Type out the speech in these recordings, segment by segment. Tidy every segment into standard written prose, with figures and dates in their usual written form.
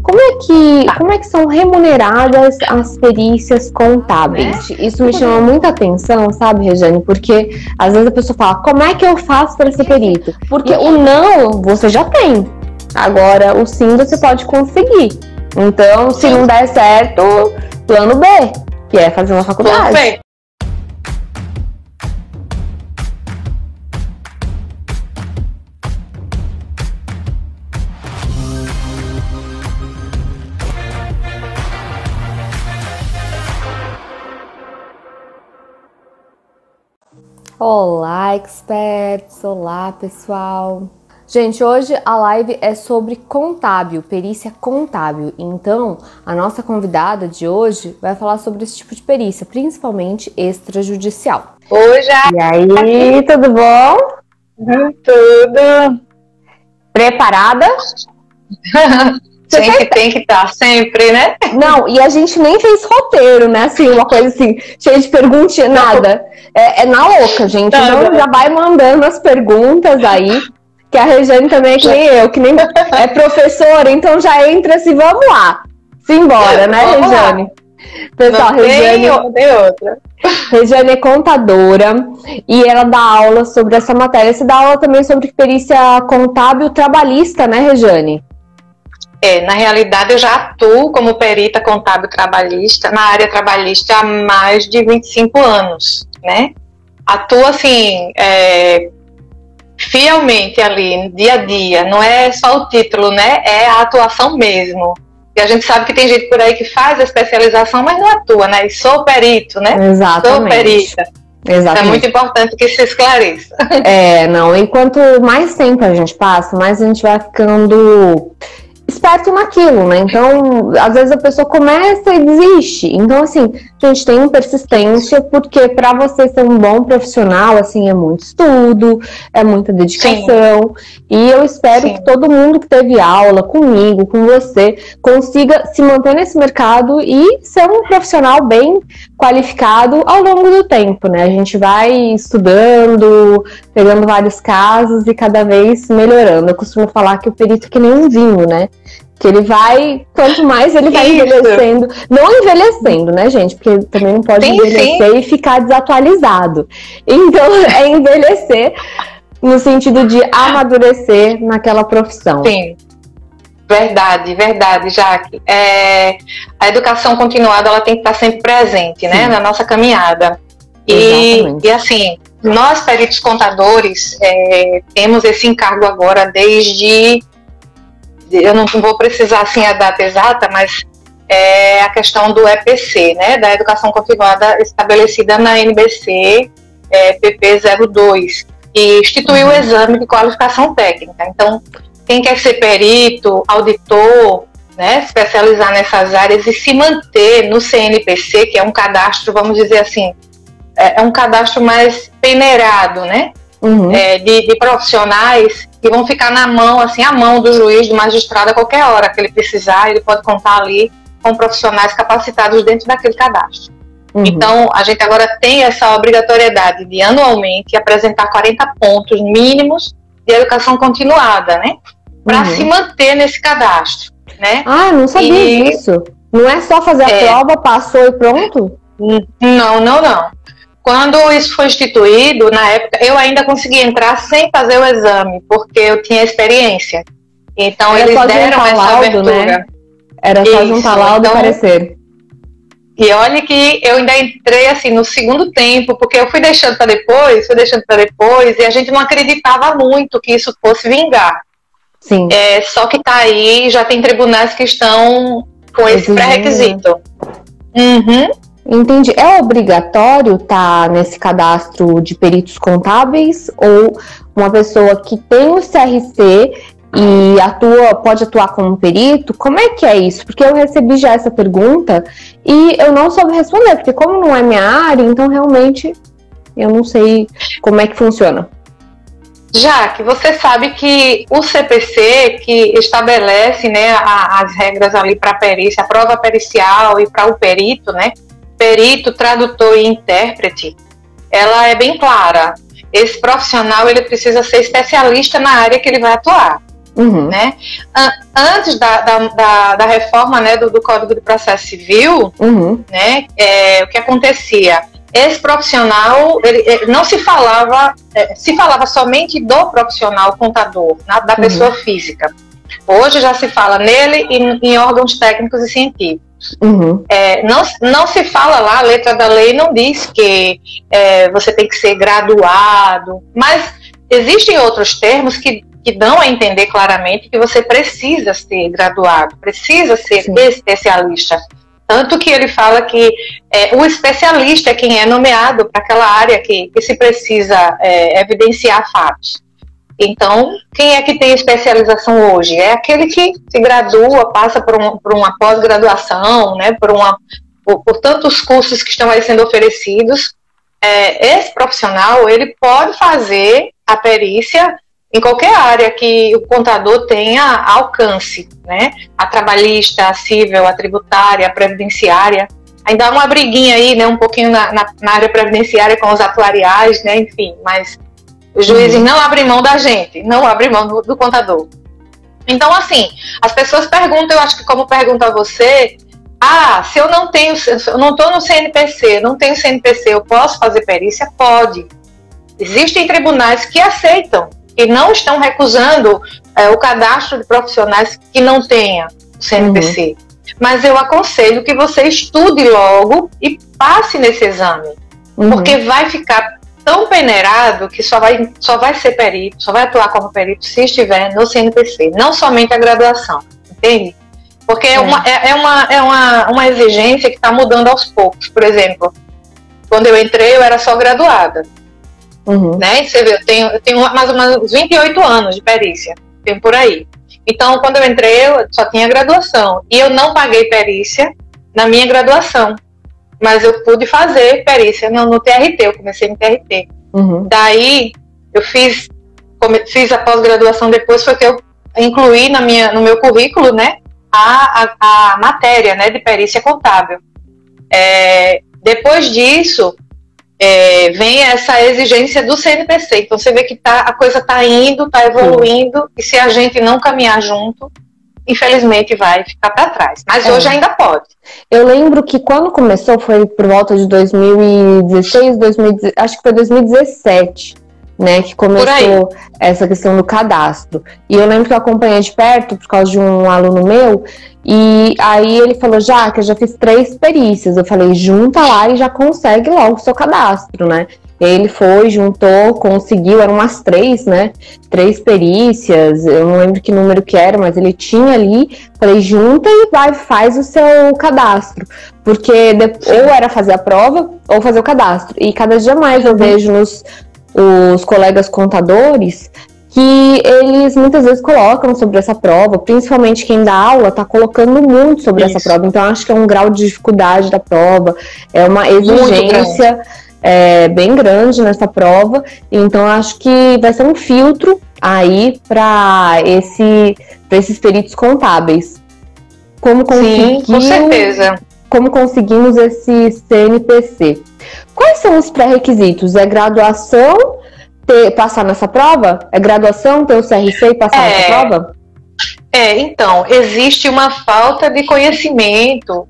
como é que são remuneradas as perícias contábeis? Isso me chama muita atenção, sabe, Rejane? Porque às vezes a pessoa fala, como é que eu faço para ser perito? Porque o não você já tem. Agora, o sim você pode conseguir. Então, se não der certo, plano B, que é fazer uma faculdade. Olá, experts! Olá, pessoal! Gente, hoje a live é sobre contábil, perícia contábil. Então, a nossa convidada de hoje vai falar sobre esse tipo de perícia, principalmente extrajudicial. Oi, já. E aí, tudo bom? Tudo. Preparada? Sempre tem que estar, sempre, né? Não, e a gente nem fez roteiro, né? Assim, uma coisa assim, cheia de perguntinha, nada. É na louca, gente. Então já vai mandando as perguntas aí, que a Rejane também é que nem eu, que nem é professora, então já entra assim, vamos lá. Simbora, né, Rejane? Pessoal, Rejane é contadora e ela dá aula sobre essa matéria. Você dá aula também sobre perícia contábil trabalhista, né, Rejane? Na realidade eu já atuo como perita contábil trabalhista, na área trabalhista há mais de 25 anos, né? Atuo assim, fielmente ali, dia a dia, não é só o título, né? É a atuação mesmo. E a gente sabe que tem gente por aí que faz a especialização, mas não atua, né? E sou perito, né? Exatamente. Sou perita. Exatamente. É muito importante que se esclareça. Não, e quanto mais tempo a gente passa, mais a gente vai ficando esperto naquilo, né? Então, às vezes a pessoa começa e desiste. Então, assim, a gente tem persistência, porque para você ser um bom profissional, assim, é muito estudo, é muita dedicação. Sim. E eu espero que todo mundo que teve aula comigo, com você, consiga se manter nesse mercado e ser um profissional bem qualificado ao longo do tempo, né? A gente vai estudando, pegando vários casos e cada vez melhorando. Eu costumo falar que o perito é que nem um vinho, né? Que ele vai, quanto mais ele vai envelhecendo, não envelhecendo, né, gente? Porque também não pode envelhecer e ficar desatualizado. Então, é envelhecer no sentido de amadurecer naquela profissão. Sim. Verdade, Jaque. A educação continuada, ela tem que estar sempre presente, né, na nossa caminhada. E assim, nós peritos contadores temos esse encargo agora desde, eu não vou precisar assim a data exata, mas é a questão do EPC, né, da educação continuada estabelecida na NBC PP 02, e instituiu o exame de qualificação técnica. Então, quem quer ser perito, auditor, né, especializar nessas áreas e se manter no CNPC, que é um cadastro, vamos dizer assim, é um cadastro mais peneirado, né, de profissionais que vão ficar na mão, assim, a mão do juiz, do magistrado, a qualquer hora que ele precisar, ele pode contar ali com profissionais capacitados dentro daquele cadastro. Então, a gente agora tem essa obrigatoriedade de anualmente apresentar 40 pontos mínimos de educação continuada, né, para se manter nesse cadastro, né? Ah, não sabia disso. Não é só fazer a prova, passou e pronto? Não. Quando isso foi instituído, na época, eu ainda consegui entrar sem fazer o exame, porque eu tinha experiência. Então, eles deram essa abertura. Né? Era só juntar laudo e parecer. E olha que eu ainda entrei assim no segundo tempo, porque eu fui deixando para depois, e a gente não acreditava muito que isso fosse vingar. Sim. Só que tá aí, já tem tribunais que estão com esse pré-requisito. Entendi. É obrigatório estar nesse cadastro de peritos contábeis, ou uma pessoa que tem o CRC e pode atuar como perito? Como é que é isso? Porque eu recebi já essa pergunta e eu não soube responder, porque como não é minha área, então realmente eu não sei como é que funciona. Já que você sabe que o CPC, que estabelece, né, as regras ali para a perícia, a prova pericial e para o perito, né, perito, tradutor e intérprete, ela é bem clara. Esse profissional, ele precisa ser especialista na área que ele vai atuar. né? Antes da reforma, né, do Código de Processo Civil, né, o que acontecia? Esse profissional, ele não se falava, se falava somente do profissional contador, da pessoa física. Hoje já se fala nele e em órgãos técnicos e científicos. Não se fala lá, a letra da lei não diz que você tem que ser graduado, mas existem outros termos que dão a entender claramente que você precisa ser graduado, precisa ser especialista. Tanto que ele fala que o especialista é quem é nomeado para aquela área que se precisa evidenciar fatos. Então, quem é que tem especialização hoje? É aquele que se gradua, passa por uma pós-graduação, né, por tantos cursos que estão aí sendo oferecidos. Esse profissional, ele pode fazer a perícia em qualquer área que o contador tenha alcance, né? A trabalhista, a civil, a tributária, a previdenciária. Ainda há uma briguinha aí, né, um pouquinho na área previdenciária com os atuariais, né, enfim, mas os juízes não abrem mão da gente, não abrem mão do contador. Então, assim, as pessoas perguntam, eu acho que como pergunta a você, se eu não estou no CNPC, não tenho CNPC, eu posso fazer perícia? Pode. Existem tribunais que aceitam, e não estão recusando o cadastro de profissionais que não tenha o CNPC. Mas eu aconselho que você estude logo e passe nesse exame, porque vai ficar tão peneirado que só vai ser perito, só vai atuar como perito se estiver no CNPC, não somente a graduação, entende? Porque é uma exigência que está mudando aos poucos. Por exemplo, quando eu entrei, eu era só graduada. Né? Você vê, eu tenho mais ou menos 28 anos de perícia, tenho por aí. Então, quando eu entrei, eu só tinha graduação. E eu não paguei perícia na minha graduação. Mas eu pude fazer perícia no TRT, eu comecei no TRT. Daí, eu fiz a pós-graduação depois, foi que eu incluí no meu currículo, né, a matéria, né, de perícia contábil. Depois disso, vem essa exigência do CNPC. Então você vê que a coisa está indo, está evoluindo, e se a gente não caminhar junto, infelizmente vai ficar para trás. Mas hoje ainda pode. Eu lembro que quando começou foi por volta de 2016, acho que foi 2017, né, que começou essa questão do cadastro. E eu lembro que eu acompanhei de perto por causa de um aluno meu, e aí ele falou, que eu já fiz 3 perícias. Eu falei, junta lá e já consegue logo o seu cadastro, né? E aí ele foi, juntou, conseguiu, eram umas 3, né? 3 perícias, eu não lembro que número que era, mas ele tinha ali, falei, junta e faz o seu cadastro. Porque ou era fazer a prova, ou fazer o cadastro. E cada dia mais eu vejo os colegas contadores que eles muitas vezes colocam sobre essa prova, principalmente quem dá aula está colocando muito sobre essa prova, então acho que é um grau de dificuldade da prova, é uma exigência bem grande nessa prova, então acho que vai ser um filtro aí para esses peritos contábeis. Sim, com certeza. Como conseguimos esse CNPC? Quais são os pré-requisitos? É graduação, passar nessa prova? É graduação, ter o CRC e passar nessa prova? Então, existe uma falta de conhecimento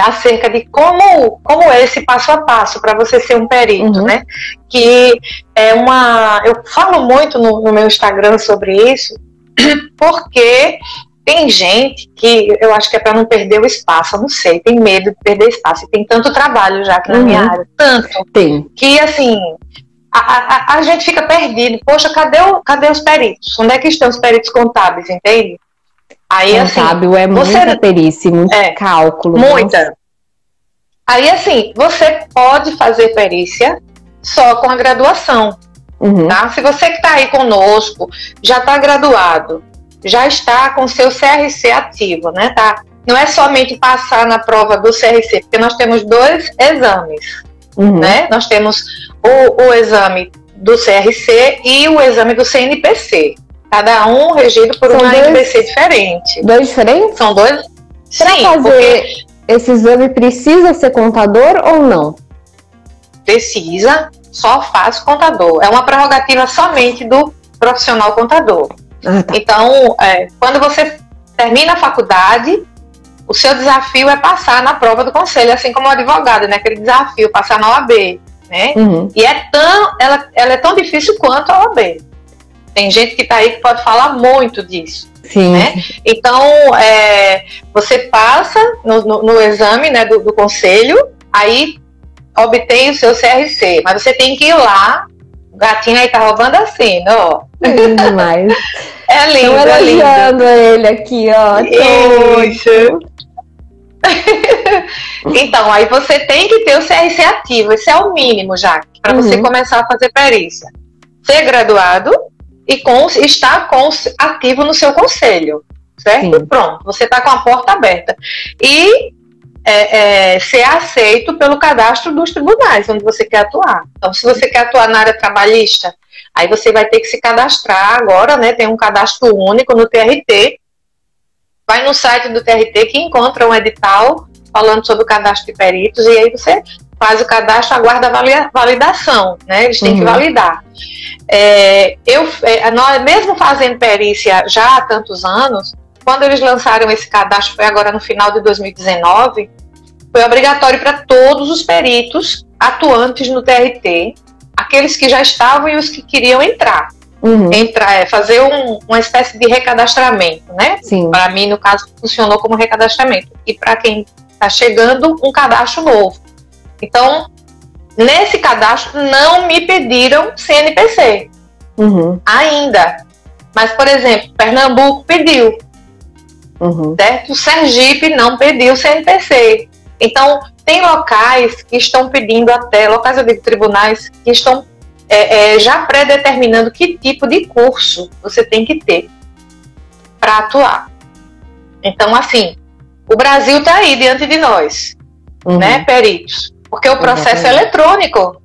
acerca de como é esse passo a passo para você ser um perito, né? Que eu falo muito no meu Instagram sobre isso, porque tem gente que eu acho que é para não perder o espaço, eu não sei, tem medo de perder espaço, e tem tanto trabalho já aqui na minha área, que assim, a gente fica perdido. Poxa, cadê os peritos? Onde é que estão os peritos contábeis, entende? Aí, contábil assim, muita perícia, muito cálculo. Muita. Nossa. Aí, assim, você pode fazer perícia só com a graduação, tá? Se você que está aí conosco já está graduado, já está com seu CRC ativo, né? Tá? Não é somente passar na prova do CRC, porque nós temos 2 exames, né? Nós temos o exame do CRC e o exame do CNPC. Cada um regido por uma NPC diferente. 2 diferentes? São 2? Para fazer esse exame, precisa ser contador ou não? Precisa, só faz contador. É uma prerrogativa somente do profissional contador. Tá. Então, quando você termina a faculdade, o seu desafio é passar na prova do conselho, assim como o advogado, né? Aquele desafio, passar na OAB, né? E ela é tão difícil quanto a OAB. Tem gente que está aí que pode falar muito disso. Sim. Né? Então, você passa no exame, né, do conselho, aí obtém o seu CRC, mas você tem que ir lá. O gatinho aí tá roubando a cena, ó. Lindo demais. É lindo, Estão elogiando ele aqui, ó. Isso. Então, aí você tem que ter o CRC ativo. Esse é o mínimo, já, para você começar a fazer perícia. Ser graduado e estar ativo no seu conselho, certo? Sim. Pronto, você está com a porta aberta. E ser aceito pelo cadastro dos tribunais, onde você quer atuar. Então, se você quer atuar na área trabalhista, aí você vai ter que se cadastrar agora, né? Tem um cadastro único no TRT. Vai no site do TRT que encontra um edital falando sobre o cadastro de peritos, e aí você faz o cadastro, aguarda a validação, né? Eles têm que validar. Nós, mesmo fazendo perícia já há tantos anos, quando eles lançaram esse cadastro, foi agora no final de 2019, foi obrigatório para todos os peritos atuantes no TRT, aqueles que já estavam e os que queriam entrar. Fazer uma espécie de recadastramento, né? Para mim, no caso, funcionou como recadastramento. E para quem está chegando, um cadastro novo. Então, nesse cadastro, não me pediram CNPC. Ainda. Mas, por exemplo, Pernambuco pediu. Certo? O Sergipe não pediu CNPC. Então, tem locais que estão pedindo até, locais, eu digo, tribunais, que estão já pré-determinando que tipo de curso você tem que ter para atuar. Então, assim, o Brasil está aí diante de nós, né, peritos, porque o processo é eletrônico,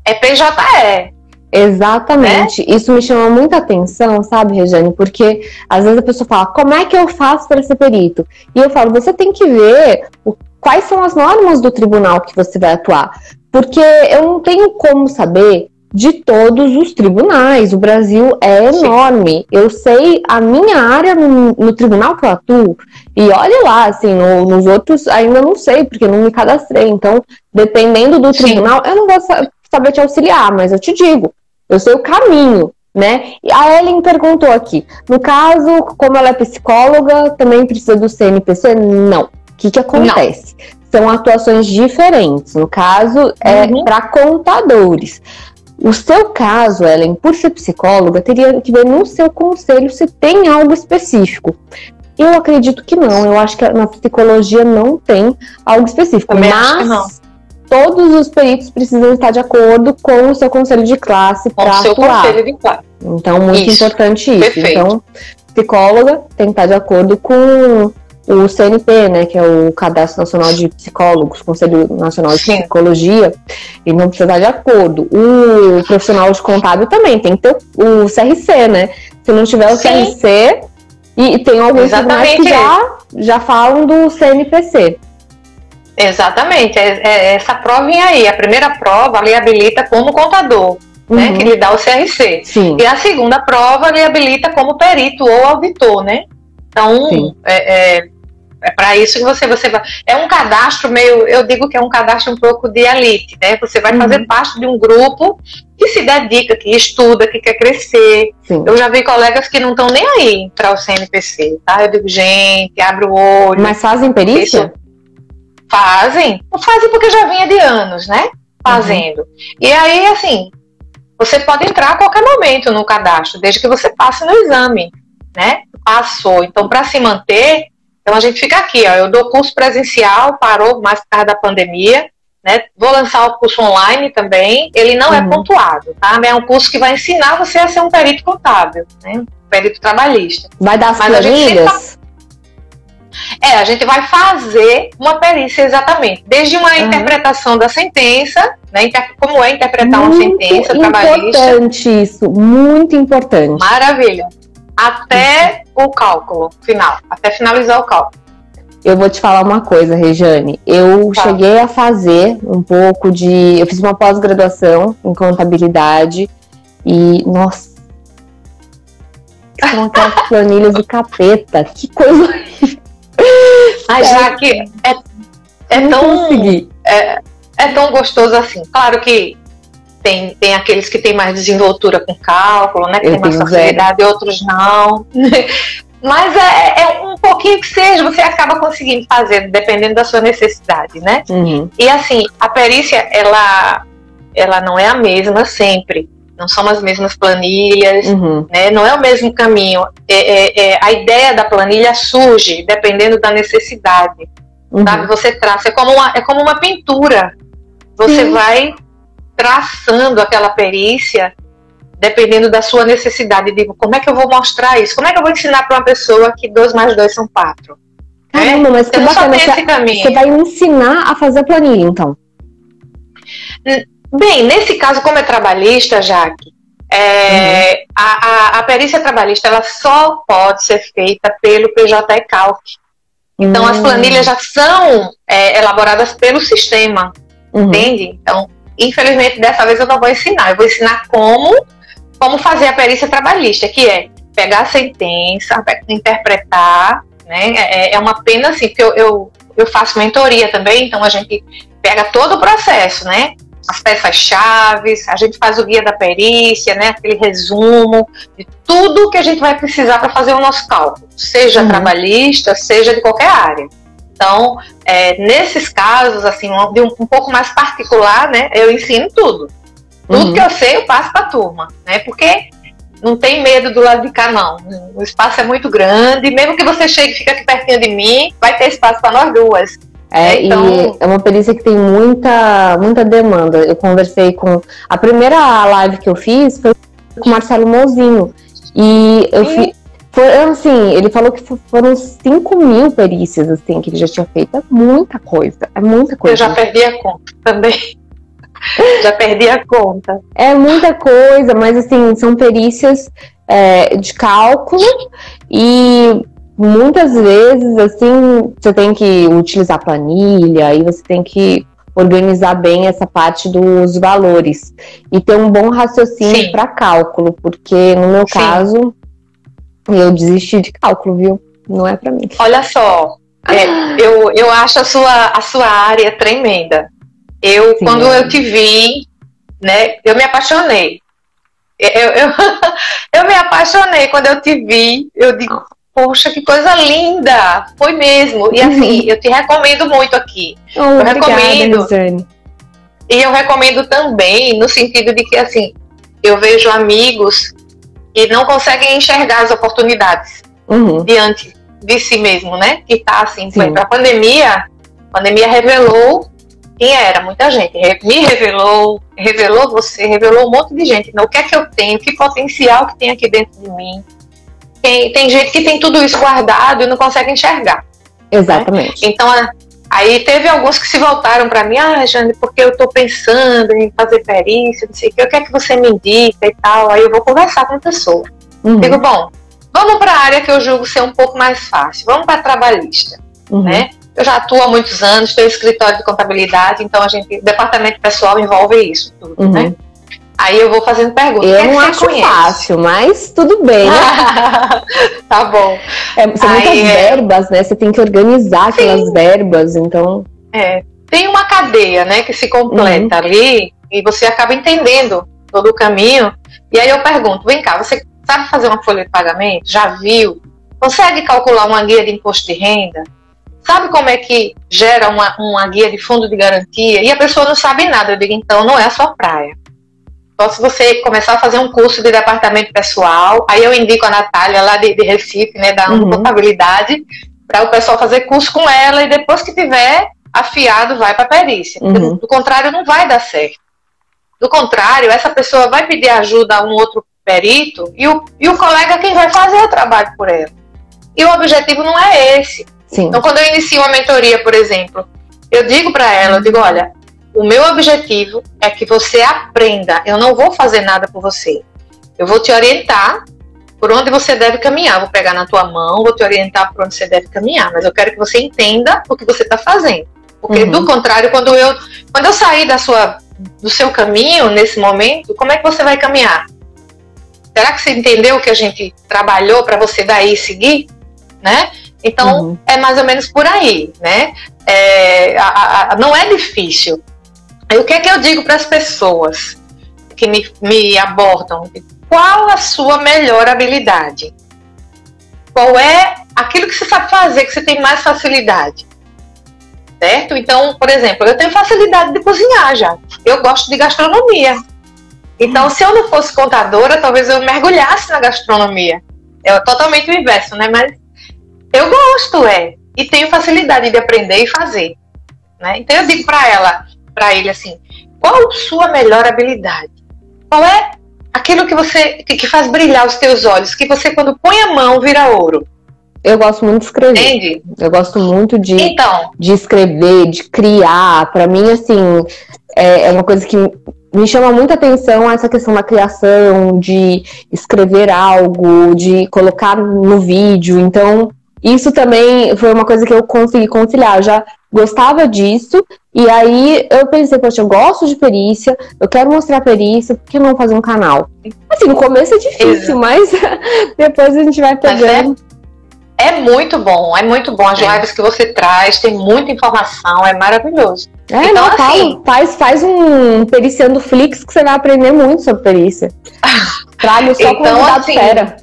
é PJE. Exatamente, Isso me chama muita atenção, sabe, Regiane? Porque às vezes a pessoa fala, como é que eu faço para ser perito? E eu falo, você tem que ver quais são as normas do tribunal que você vai atuar. Porque eu não tenho como saber de todos os tribunais. O Brasil é enorme. Eu sei a minha área no tribunal que eu atuo. E olha lá, assim, nos outros ainda não sei, porque não me cadastrei. Então, dependendo do tribunal, eu não vou saber te auxiliar, mas eu te digo, eu sei o caminho, né? E a Ellen perguntou aqui, no caso, como ela é psicóloga, também precisa do CNPC? Não. O que acontece? Não. São atuações diferentes. No caso, para contadores. O seu caso, Ellen, por ser psicóloga, teria que ver no seu conselho se tem algo específico. Eu acredito que não. Eu acho que na psicologia não tem algo específico. Mas todos os peritos precisam estar de acordo com o seu conselho de classe para atuar. Com o seu conselho de classe. Então, muito importante isso. Perfeito. Então, psicóloga tem que estar de acordo com o CNP, né, que é o Cadastro Nacional de Psicólogos, Conselho Nacional de Psicologia, e não precisa estar de acordo. O profissional de contábil também tem que ter o CRC, né? Se não tiver o CRC, e tem alguns tribunais que já falam do CNPC. Exatamente, essa provinha aí, a primeira prova lhe habilita como contador, né, que lhe dá o CRC. E a segunda prova lhe habilita como perito ou auditor, né? Então, é para isso que você vai. É um cadastro meio, eu digo que é um cadastro um pouco de elite, né? Você vai fazer parte de um grupo que se dedica, que estuda, que quer crescer. Eu já vi colegas que não estão nem aí para o CNPC, tá? Eu digo, gente, abre o olho. Mas fazem perícia? Fazem. Não fazem porque já vinha de anos, né? Fazendo. E aí, assim, você pode entrar a qualquer momento no cadastro, desde que você passe no exame, né? Passou. Então, para se manter, então a gente fica aqui, ó. Eu dou curso presencial, parou mais por causa da pandemia, né? Vou lançar o curso online também. Ele não é pontuado, tá? É um curso que vai ensinar você a ser um perito contábil, né? Um perito trabalhista. Vai dar as planilhas? A gente vai fazer uma perícia exatamente, desde uma interpretação da sentença, né? Como é interpretar uma sentença trabalhista. Muito importante isso, muito importante. Maravilha. Até o cálculo final, até finalizar o cálculo. Eu vou te falar uma coisa, Regiane. Eu cheguei a fazer um pouco eu fiz uma pós-graduação em contabilidade e, nossa, que são aquelas planilhas do capeta. Que coisa horrível. Ai, já que é tão gostoso assim. Claro que tem aqueles que têm mais desenvoltura com cálculo, né? Que tem mais facilidade, e outros não. Mas é um pouquinho que seja, você acaba conseguindo fazer, dependendo da sua necessidade, né? E assim, a perícia, ela não é a mesma sempre. Não são as mesmas planilhas, né? Não é o mesmo caminho. A ideia da planilha surge dependendo da necessidade. Sabe? Você traça, é como uma pintura. Você vai traçando aquela perícia dependendo da sua necessidade. Digo, como é que eu vou mostrar isso? Como é que eu vou ensinar para uma pessoa que 2 mais 2 são 4? Caramba, mas que bacana. Você vai ensinar a fazer a planilha, então? Bem, nesse caso, como é trabalhista, Jaque, a perícia trabalhista ela só pode ser feita pelo PJ-ECALC. Então, as planilhas já são elaboradas pelo sistema, entende? Então, infelizmente, dessa vez eu não vou ensinar. Eu vou ensinar como fazer a perícia trabalhista, que é pegar a sentença, interpretar, né? É uma pena, assim, porque eu faço mentoria também, então a gente pega todo o processo, né? As peças-chave, a gente faz o guia da perícia, né? Aquele resumo de tudo que a gente vai precisar para fazer o nosso cálculo, seja trabalhista, seja de qualquer área. Então, nesses casos, assim, um pouco mais particular, né? Eu ensino tudo. Tudo que eu sei, eu passo para a turma, né? Porque não tem medo do lado de cá, não. O espaço é muito grande, mesmo que você chegue e fique aqui pertinho de mim, vai ter espaço para nós duas. Então... E é uma perícia que tem muita demanda. Eu conversei com... A primeira live que eu fiz foi com o Marcelo Mozinho. E eu fiz... assim, ele falou que foram 5.000 perícias, assim, que ele já tinha feito. É muita coisa. Eu já perdi a conta também. Já perdi a conta. É muita coisa, mas assim, são perícias de cálculo e muitas vezes, assim, você tem que utilizar planilha e você tem que organizar bem essa parte dos valores e ter um bom raciocínio para cálculo, porque no meu caso, eu desisti de cálculo, viu? Não é para mim. Olha só, eu acho a sua área tremenda. Quando eu te vi, né, eu me apaixonei. Eu me apaixonei quando eu te vi. Eu digo, poxa, que coisa linda! Foi mesmo. E assim, eu te recomendo muito aqui. Eu recomendo. Obrigada, e eu recomendo também no sentido de que, assim, eu vejo amigos que não conseguem enxergar as oportunidades diante de si mesmo, né? Que tá assim, foi pra pandemia. A pandemia revelou quem era, muita gente. Me revelou você, revelou um monte de gente. Então, o que é que eu tenho? Que potencial que tem aqui dentro de mim? Tem gente que tem tudo isso guardado e não consegue enxergar. Exatamente. Né? Então, aí teve alguns que se voltaram para mim, Jane, porque eu estou pensando em fazer perícia, não sei o que é que você me indica e tal. Aí eu vou conversar com a pessoa. Digo, bom, vamos para a área que eu julgo ser um pouco mais fácil. Vamos para trabalhista, né? Eu já atuo há muitos anos, tenho escritório de contabilidade, então departamento pessoal envolve isso tudo, né? Aí eu vou fazendo perguntas. Eu não acho fácil, mas tudo bem. Tá bom. São muitas verbas, né? Você tem que organizar aquelas verbas, então... Tem uma cadeia, né, que se completa ali, e você acaba entendendo todo o caminho. E aí eu pergunto, vem cá, você sabe fazer uma folha de pagamento? Já viu? Consegue calcular uma guia de imposto de renda? Sabe como é que gera uma guia de fundo de garantia? E a pessoa não sabe nada. Eu digo, então não é a sua praia. Então, se você começar a fazer um curso de departamento pessoal, aí eu indico a Natália lá de Recife, né, da contabilidade, para o pessoal fazer curso com ela e depois que tiver afiado, vai para a perícia. Do contrário, não vai dar certo. Do contrário, essa pessoa vai pedir ajuda a um outro perito e o colega quem vai fazer o trabalho por ela. E o objetivo não é esse. Então, quando eu inicio uma mentoria, por exemplo, eu digo para ela, eu digo, olha, o meu objetivo é que você aprenda. Eu não vou fazer nada por você. Eu vou te orientar por onde você deve caminhar. Vou pegar na tua mão, vou te orientar por onde você deve caminhar. Mas eu quero que você entenda o que você está fazendo. Porque, do contrário, quando eu sair do seu caminho, nesse momento, como é que você vai caminhar? Será que você entendeu o que a gente trabalhou para você daí seguir? Né? Então, é mais ou menos por aí, né? Não é difícil. E o que é que eu digo para as pessoas que me abordam? Qual a sua melhor habilidade? Qual é aquilo que você sabe fazer, que você tem mais facilidade? Certo? Então, por exemplo, eu tenho facilidade de cozinhar já. Eu gosto de gastronomia. Então, se eu não fosse contadora, talvez eu mergulhasse na gastronomia. É totalmente o inverso, né? Mas eu gosto, e tenho facilidade de aprender e fazer, né? Então eu digo para ele assim, qual a sua melhor habilidade? Qual é aquilo que faz brilhar os teus olhos, que você quando põe a mão vira ouro? Eu gosto muito de escrever. Entende? Eu gosto muito de escrever, de criar. Para mim, assim, é uma coisa que me chama muita atenção, essa questão da criação, de escrever algo, de colocar no vídeo. Então, isso também foi uma coisa que eu consegui conciliar. Eu já gostava disso, e aí eu pensei, poxa, eu gosto de perícia, eu quero mostrar perícia, por que não fazer um canal? Assim, no começo é difícil, mas depois a gente vai pegando. É muito bom, é muito bom. As lives que você traz, tem muita informação, é maravilhoso. Então, assim, faz um Periciando Flix que você vai aprender muito sobre perícia. Trago só convidado fera.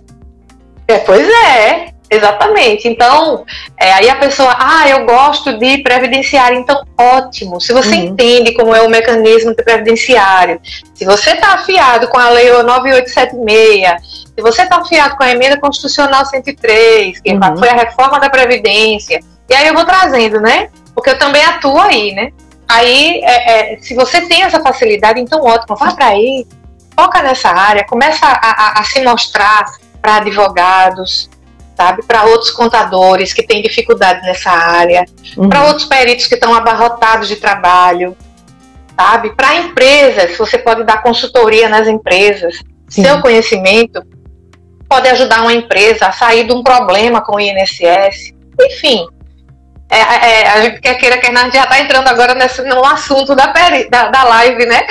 Pois é. Exatamente. Então, aí a pessoa, eu gosto de previdenciário, então ótimo. Se você entende como é o mecanismo do previdenciário, se você está afiado com a Lei 9876, se você está afiado com a Emenda Constitucional 103, que foi a reforma da Previdência, e aí eu vou trazendo, né? Porque eu também atuo aí, né? Aí, se você tem essa facilidade, então ótimo, vá para aí, foca nessa área, começa a se mostrar para advogados, sabe, para outros contadores que têm dificuldade nessa área, para outros peritos que estão abarrotados de trabalho, sabe, para empresas, você pode dar consultoria nas empresas. Seu conhecimento pode ajudar uma empresa a sair de um problema com o INSS, enfim. A gente quer não, a gente já está entrando agora no assunto da live, né?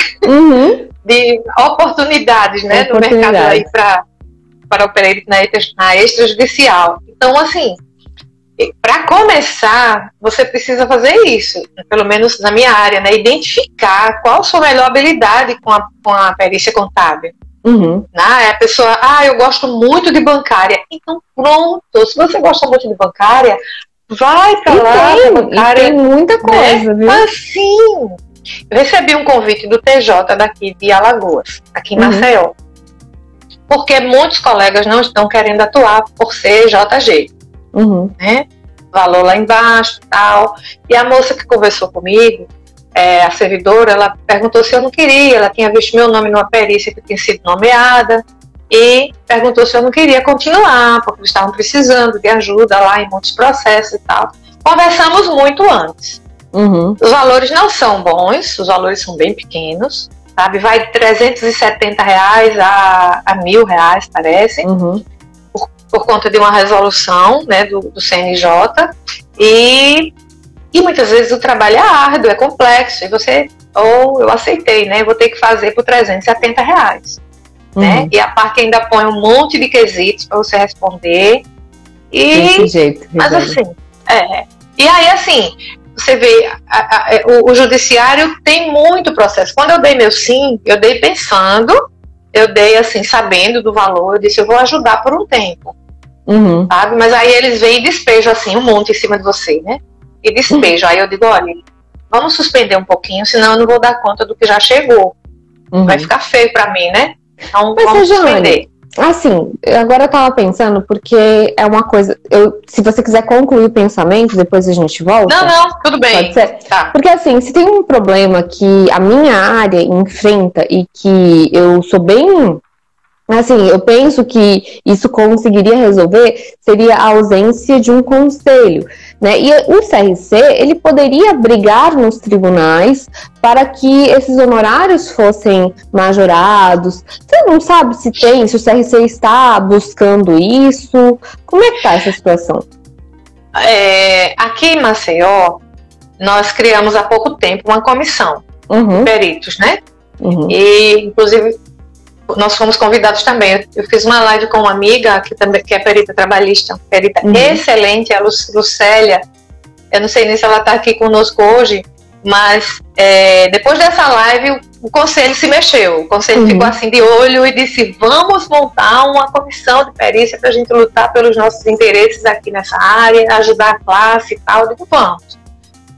De oportunidades, né, no mercado aí para o perito na extrajudicial. Então, assim, para começar, você precisa fazer isso, pelo menos na minha área, né? Identificar qual a sua melhor habilidade com a perícia contábil. A pessoa, eu gosto muito de bancária. Então, pronto, se você gosta muito de bancária, vai para lá, bancária. Tem muita coisa, viu? Assim, eu recebi um convite do TJ daqui de Alagoas, aqui em Maceió. Porque muitos colegas não estão querendo atuar por ser JG, né? Valor lá embaixo e tal. E a moça que conversou comigo, a servidora, ela perguntou se eu não queria, ela tinha visto meu nome numa perícia que tinha sido nomeada, e perguntou se eu não queria continuar, porque eles estavam precisando de ajuda lá em muitos processos e tal. Conversamos muito antes. Os valores não são bons, os valores são bem pequenos, sabe? Vai de R$370 a R$1.000, parece, por conta de uma resolução, né, do CNJ, e muitas vezes o trabalho é árduo, é complexo, e eu aceitei, né, vou ter que fazer por R$370, né, e a parte ainda põe um monte de quesitos para você responder, Desse jeito, mas assim, e aí assim, você vê, o judiciário tem muito processo. Quando eu dei meu sim, eu dei pensando, eu dei assim, sabendo do valor, eu disse, eu vou ajudar por um tempo, sabe? Mas aí eles vêm e despejam assim, um monte em cima de você, né? E despejam. Aí eu digo, olha, vamos suspender um pouquinho, senão eu não vou dar conta do que já chegou. Vai ficar feio pra mim, né? Então vamos suspender. Assim, agora eu tava pensando, porque é uma coisa... se você quiser concluir o pensamento, depois a gente volta. Não, tudo bem. Pode ser? Tá. Porque assim, se tem um problema que a minha área enfrenta e que eu sou bem... Assim, eu penso que isso conseguiria resolver, seria a ausência de um conselho, né? E o CRC, ele poderia brigar nos tribunais para que esses honorários fossem majorados. Você não sabe se o CRC está buscando isso? Como é que está essa situação? Aqui em Maceió, nós criamos há pouco tempo uma comissão de peritos, né? E, inclusive, nós fomos convidados também. Eu fiz uma live com uma amiga que é perita trabalhista, perita excelente, a Lucélia. Eu não sei nem se ela está aqui conosco hoje, mas depois dessa live o conselho se mexeu. O conselho ficou assim de olho e disse: vamos montar uma comissão de perícia para a gente lutar pelos nossos interesses aqui nessa área, ajudar a classe e tal. Eu digo, vamos.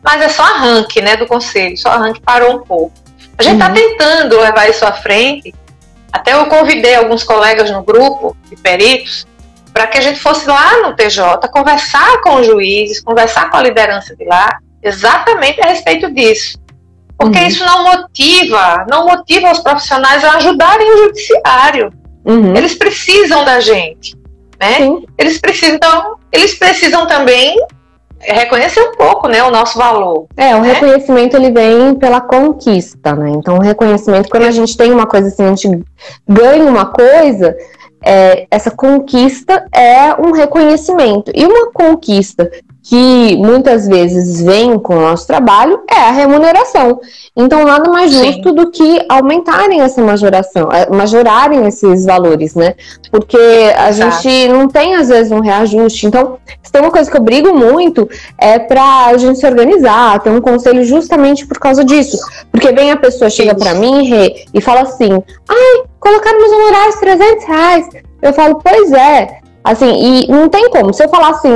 Mas é só arranque, né, do conselho, só arranque, parou um pouco. A gente está tentando levar isso à frente. Até eu convidei alguns colegas no grupo de peritos para que a gente fosse lá no TJ conversar com os juízes, conversar com a liderança de lá, exatamente a respeito disso. Porque isso não motiva os profissionais a ajudarem o judiciário. Eles precisam da gente, né? Eles precisam também reconhecer um pouco, né, o nosso valor. O reconhecimento ele vem pela conquista, né? Então o reconhecimento, quando a gente tem uma coisa assim, a gente ganha uma coisa, essa conquista é um reconhecimento. E uma conquista que muitas vezes vem com o nosso trabalho é a remuneração. Então nada mais justo do que aumentarem essa majorarem esses valores, né? Porque a gente não tem às vezes um reajuste. Então, se tem uma coisa que eu brigo muito é pra gente se organizar, ter um conselho justamente por causa disso. Porque vem a pessoa, chega pra mim, e fala assim: ai, colocaram meus honorários R$300. Eu falo, pois é. Assim, e não tem como. Se eu falar assim,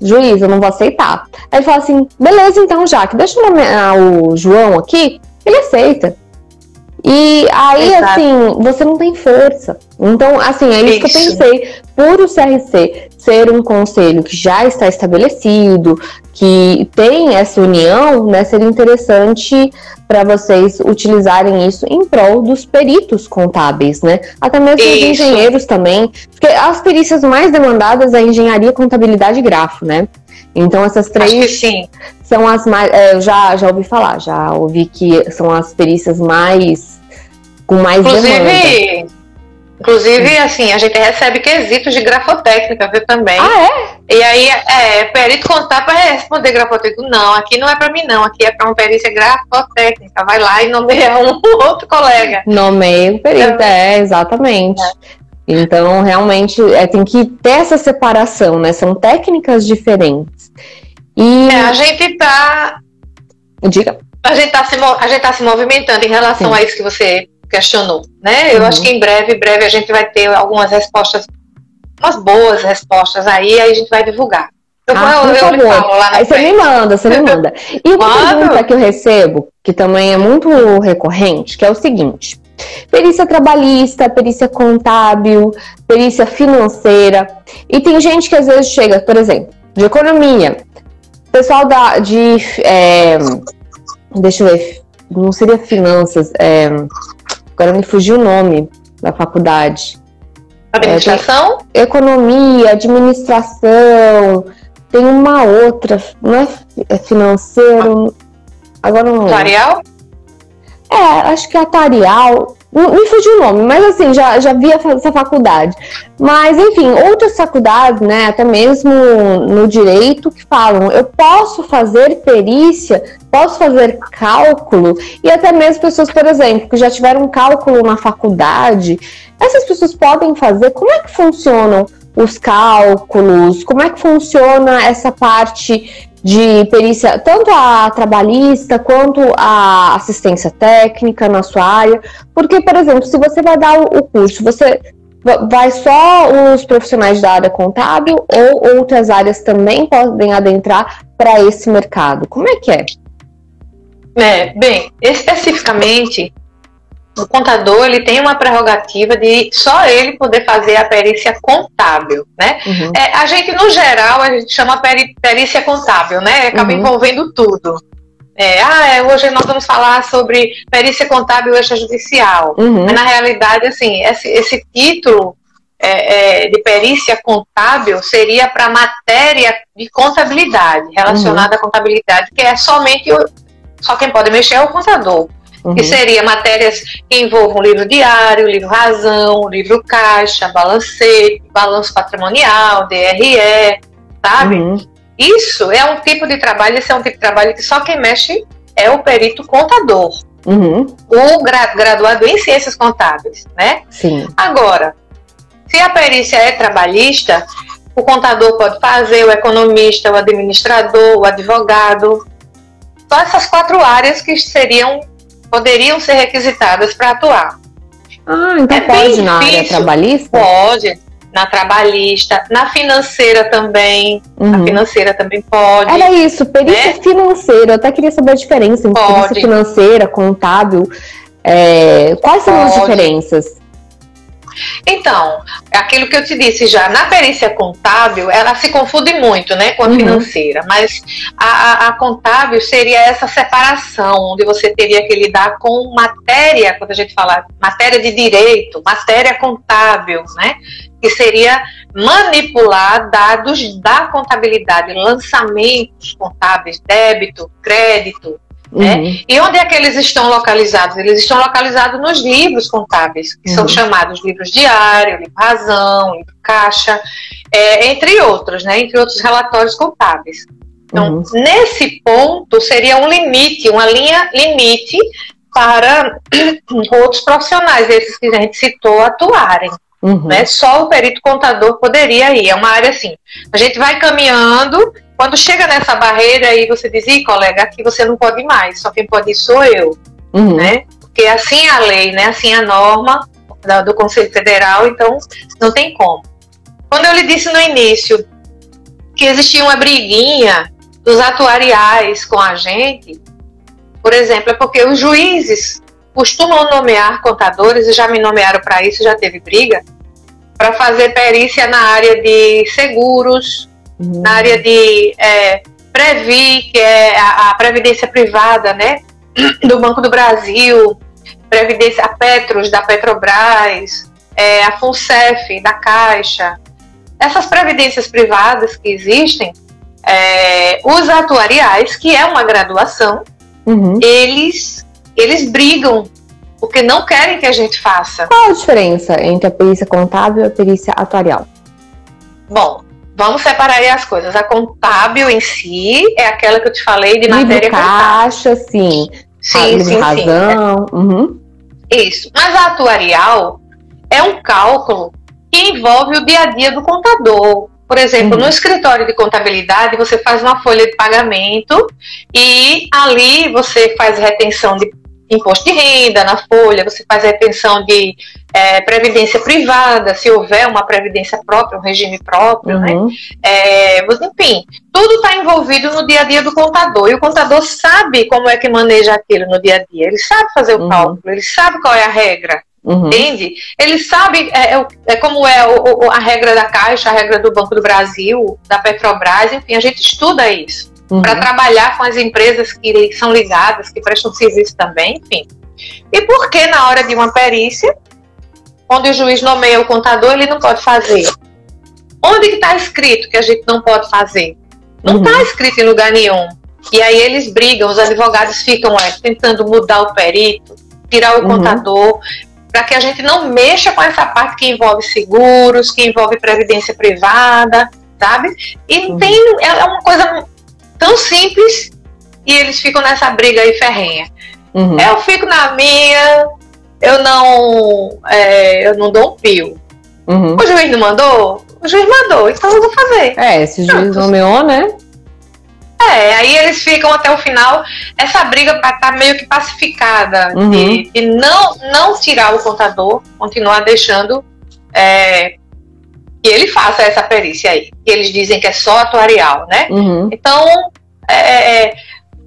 juiz, eu não vou aceitar. Aí ele fala assim, beleza, então, Jaque, deixa eu nomear o João aqui, ele aceita. E aí, assim, você não tem força. Então, assim, é isso que eu pensei. Por o CRC ser um conselho que já está estabelecido, que tem essa união, né, seria interessante para vocês utilizarem isso em prol dos peritos contábeis, né? Até mesmo os engenheiros também. Porque as perícias mais demandadas é engenharia, contabilidade e grafo, né? Então essas três são as mais... já ouvi falar, já ouvi que são as perícias com mais demanda. Inclusive, assim, a gente recebe quesitos de grafotécnica, viu, também. E aí, perito contábil para responder grafotécnico. Não, aqui não é para mim, não. Aqui é para uma perícia grafotécnica. Vai lá e nomeia um outro colega. Nomeia o perito, exatamente. Então, realmente, tem que ter essa separação, né? São técnicas diferentes. E... a gente tá... Diga. A gente tá se movimentando em relação a isso que você questionou, né? Eu acho que em breve a gente vai ter algumas respostas, umas boas respostas aí a gente vai divulgar. Por favor. Aí você me manda. E uma pergunta que eu recebo, que também é muito recorrente, que é o seguinte: perícia trabalhista, perícia contábil, perícia financeira. E tem gente que às vezes chega, por exemplo, de economia, pessoal deixa eu ver, não seria finanças, agora me fugiu o nome da faculdade. Administração? Economia, administração, tem uma outra, não é financeiro, agora não lembro. Atuarial? Acho que é atuarial, me fugiu o nome, mas assim, já vi essa faculdade. Mas enfim, outras faculdades, né, até mesmo no direito, que falam, eu posso fazer perícia, posso fazer cálculo, e até mesmo pessoas, por exemplo, que já tiveram cálculo na faculdade, essas pessoas podem fazer. Como é que funcionam os cálculos? Como é que funciona essa parte de perícia, tanto a trabalhista quanto a assistência técnica na sua área? Porque, por exemplo, se você vai dar o curso, você vai só os profissionais da área contábil ou outras áreas também podem adentrar para esse mercado? Como é que é? Bem, especificamente, o contador ele tem uma prerrogativa de só ele poder fazer a perícia contábil, né? A gente, no geral, a gente chama perícia contábil, né? Acaba envolvendo tudo. Hoje nós vamos falar sobre perícia contábil extrajudicial. Mas, na realidade, assim, esse título de perícia contábil seria para matéria de contabilidade, relacionada à contabilidade, que é só quem pode mexer é o contador. Que seria matérias que envolvam livro diário, livro razão, livro caixa, balancete, balanço patrimonial, DRE, sabe? Isso é um tipo de trabalho, esse é um tipo de trabalho que só quem mexe é o perito contador. o graduado em ciências contábeis, né? Sim. Agora, se a perícia é trabalhista, o contador pode fazer, o economista, o administrador, o advogado. Só essas 4 áreas que poderiam ser requisitadas para atuar. Ah, então pode na área trabalhista? Pode, na trabalhista, na financeira também. Na financeira também pode. Era isso, perícia financeira. Eu até queria saber a diferença entre perícia financeira, contábil. Quais são as diferenças? Então, aquilo que eu te disse já, na perícia contábil, ela se confunde muito, né, com a financeira, mas a contábil seria essa separação, onde você teria que lidar com matéria, quando a gente fala matéria de direito, matéria contábil, né, que seria manipular dados da contabilidade, lançamentos contábeis, débito, crédito, né? E onde é que eles estão localizados? Eles estão localizados nos livros contábeis, que são chamados livros diário, livro razão, livro caixa, entre outros, né? Entre outros relatórios contábeis. Então, nesse ponto, seria um limite, uma linha limite para outros profissionais, esses que a gente citou, atuarem. Né? Só o perito contador poderia ir. É uma área assim. A gente vai caminhando. Quando chega nessa barreira aí você diz, colega, aqui você não pode ir mais, só quem pode ir sou eu, né? Porque assim é a lei, né? Assim é a norma do Conselho Federal, então não tem como. Quando eu lhe disse no início que existia uma briguinha dos atuariais com a gente, por exemplo, é porque os juízes costumam nomear contadores, e já me nomearam para isso, já teve briga, para fazer perícia na área de seguros, na área de Previ, que é a previdência privada, né, do Banco do Brasil, previdência, a Petros, da Petrobras, a FUNCEF, da Caixa. Essas previdências privadas que existem, os atuariais, que é uma graduação, eles brigam, porque não querem que a gente faça. Qual a diferença entre a perícia contábil e a perícia atuarial? Bom, vamos separar aí as coisas. A contábil em si é aquela que eu te falei de matéria caixa, sim. Sim, razão. Isso. Mas a atuarial é um cálculo que envolve o dia a dia do contador. Por exemplo, no escritório de contabilidade, você faz uma folha de pagamento e ali você faz retenção de imposto de renda na folha, você faz retenção de previdência privada, se houver uma previdência própria, um regime próprio, né? Enfim, tudo está envolvido no dia a dia do contador, e o contador sabe como é que maneja aquilo no dia a dia, ele sabe fazer o cálculo, ele sabe qual é a regra, entende? Ele sabe como é a regra da Caixa, a regra do Banco do Brasil, da Petrobras, enfim, a gente estuda isso. Para trabalhar com as empresas que são ligadas, que prestam serviço também, enfim. E por que na hora de uma perícia, onde o juiz nomeia o contador, ele não pode fazer? Onde que está escrito que a gente não pode fazer? Não está escrito em lugar nenhum. E aí eles brigam, os advogados ficam tentando mudar o perito, tirar o contador, para que a gente não mexa com essa parte que envolve seguros, que envolve previdência privada, sabe? E é uma coisa tão simples, e eles ficam nessa briga aí ferrenha. Eu fico na minha, eu não dou um pio. O juiz não mandou? O juiz mandou, então eu vou fazer. Esse juiz nomeou, né? Aí eles ficam até o final, essa briga tá meio que pacificada, de não tirar o contador, continuar deixando que ele faça essa perícia aí, que eles dizem que é só atuarial, né? Então,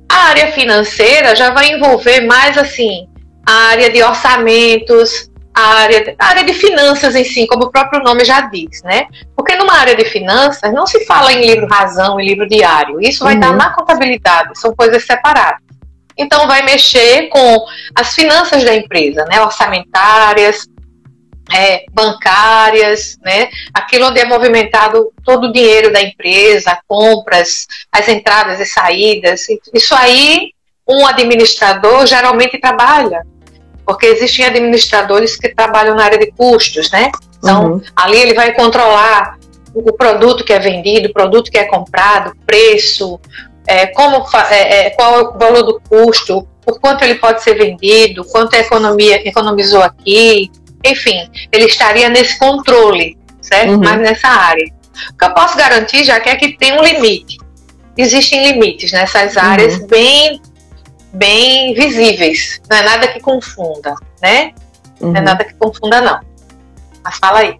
a área financeira já vai envolver mais, assim, a área de orçamentos, a área de finanças em si, como o próprio nome já diz, né? Porque numa área de finanças não se fala em livro razão e livro diário, isso vai estar na contabilidade, são coisas separadas. Então, vai mexer com as finanças da empresa, né? Orçamentárias, bancárias, né? Aquilo onde é movimentado todo o dinheiro da empresa, compras, as entradas e saídas. Isso aí um administrador geralmente trabalha, porque existem administradores que trabalham na área de custos, né? Então, ali ele vai controlar o produto que é vendido, o produto que é comprado, preço, qual é o valor do custo, por quanto ele pode ser vendido, quanto a economia economizou aqui, enfim, ele estaria nesse controle, certo? Mas nessa área. O que eu posso garantir, já que é que tem um limite. Existem limites nessas áreas bem visíveis. Não é nada que confunda, né? Não é nada que confunda, não. Mas fala aí.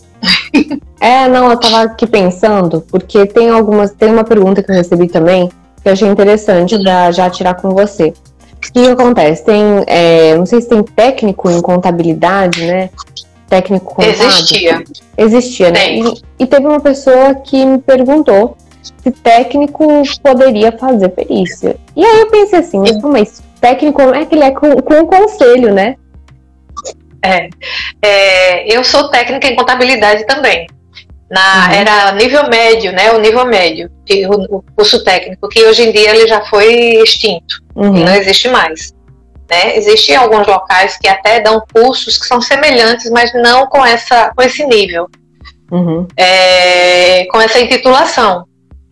Não, eu tava aqui pensando, porque tem uma pergunta que eu recebi também, que eu achei interessante pra já tirar com você. O que acontece? Não sei se tem técnico em contabilidade, né? Técnico contábil. Existia, né? E teve uma pessoa que me perguntou se técnico poderia fazer perícia. E aí eu pensei assim, mas técnico é que ele é com o conselho, né? Eu sou técnica em contabilidade também. Era nível médio, né? O nível médio, o curso técnico, que hoje em dia ele já foi extinto, e não existe mais. Né? Existem alguns locais que até dão cursos que são semelhantes, mas não com esse nível, com essa intitulação.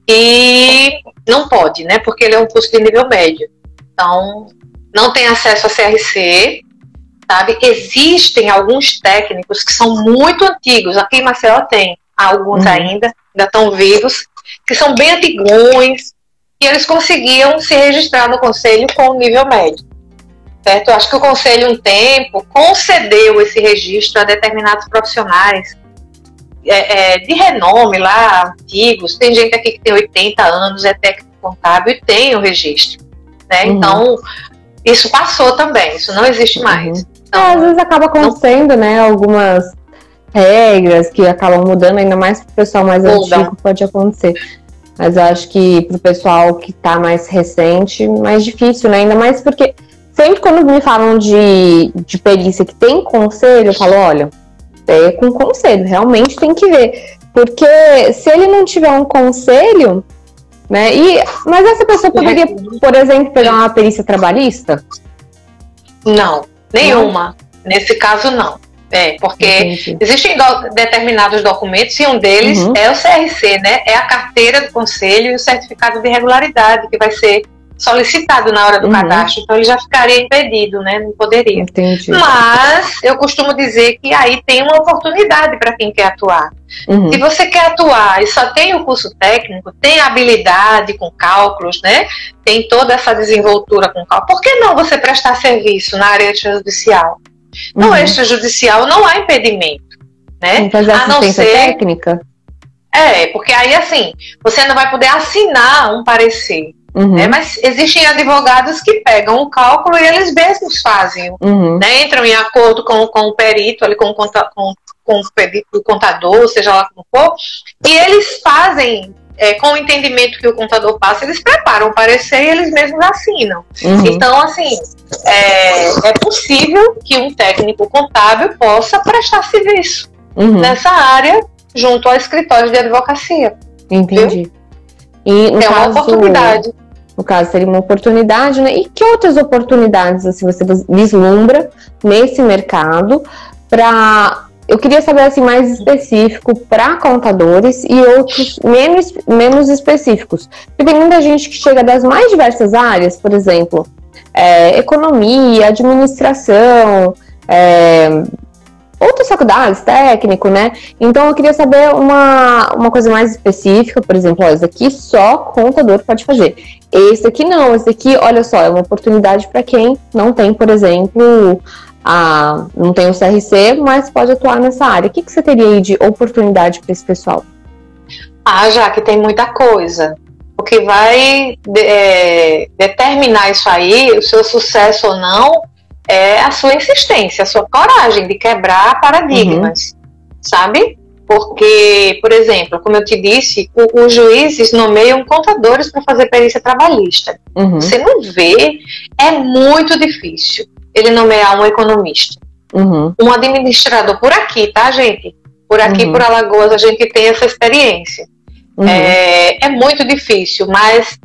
E não pode, né? Porque ele é um curso de nível médio. Então, não tem acesso a CRC, sabe? Existem alguns técnicos que são muito antigos. Aqui em Maceió tem alguns ainda estão vivos, que são bem antigões, e eles conseguiam se registrar no conselho com o nível médio. Certo? Eu acho que o conselho, um tempo, concedeu esse registro a determinados profissionais de renome lá, antigos. Tem gente aqui que tem 80 anos, é técnico contábil e tem o registro. Né? Então, isso passou também, isso não existe mais. Então, às vezes acaba acontecendo, né, algumas regras que acabam mudando, ainda mais para o pessoal mais antigo pode acontecer. Mas eu acho que para o pessoal que está mais recente, mais difícil, né? Ainda mais porque sempre quando me falam de perícia que tem conselho, eu falo, olha, é com conselho, realmente tem que ver. Porque se ele não tiver um conselho, né? Mas essa pessoa poderia, por exemplo, pegar uma perícia trabalhista? Não, nenhuma. Nesse caso, não. Porque existem determinados documentos e um deles é o CRC, né? É a carteira do conselho e o certificado de regularidade que vai ser solicitado na hora do cadastro, então ele já ficaria impedido, né? Não poderia. Entendi. Mas eu costumo dizer que aí tem uma oportunidade para quem quer atuar. Se você quer atuar e só tem o curso técnico, tem habilidade com cálculos, né? Tem toda essa desenvoltura com cálculo, por que não você prestar serviço na área extrajudicial? No extrajudicial não há impedimento, né? Fazer assistência técnica? Porque aí assim, você não vai poder assinar um parecer. Mas existem advogados que pegam o cálculo e eles mesmos fazem, né? Entram em acordo com o perito, ali, com o contador, seja lá como for, e eles fazem, com o entendimento que o contador passa, eles preparam o parecer e eles mesmos assinam. Então, assim, é possível que um técnico contábil possa prestar serviço nessa área junto ao escritório de advocacia. Entendi. E, uma oportunidade. No caso, seria uma oportunidade, né? E que outras oportunidades assim, você vislumbra nesse mercado eu queria saber assim, mais específico para contadores e outros menos específicos. Porque tem muita gente que chega das mais diversas áreas, por exemplo, economia, administração, outras faculdades, técnico, né? Então eu queria saber uma coisa mais específica, por exemplo, esse aqui só contador pode fazer. Esse aqui não, esse aqui, olha só, é uma oportunidade para quem não tem, por exemplo, não tem o CRC, mas pode atuar nessa área. O que você teria aí de oportunidade para esse pessoal? Já que tem muita coisa. O que vai determinar isso aí, o seu sucesso ou não, é a sua insistência, a sua coragem de quebrar paradigmas, sabe? Porque, por exemplo, como eu te disse, os juízes nomeiam contadores para fazer perícia trabalhista. Você não vê, é muito difícil ele nomear um economista. Um administrador, por aqui, tá, gente? Por aqui, por Alagoas, a gente tem essa experiência. É muito difícil, mas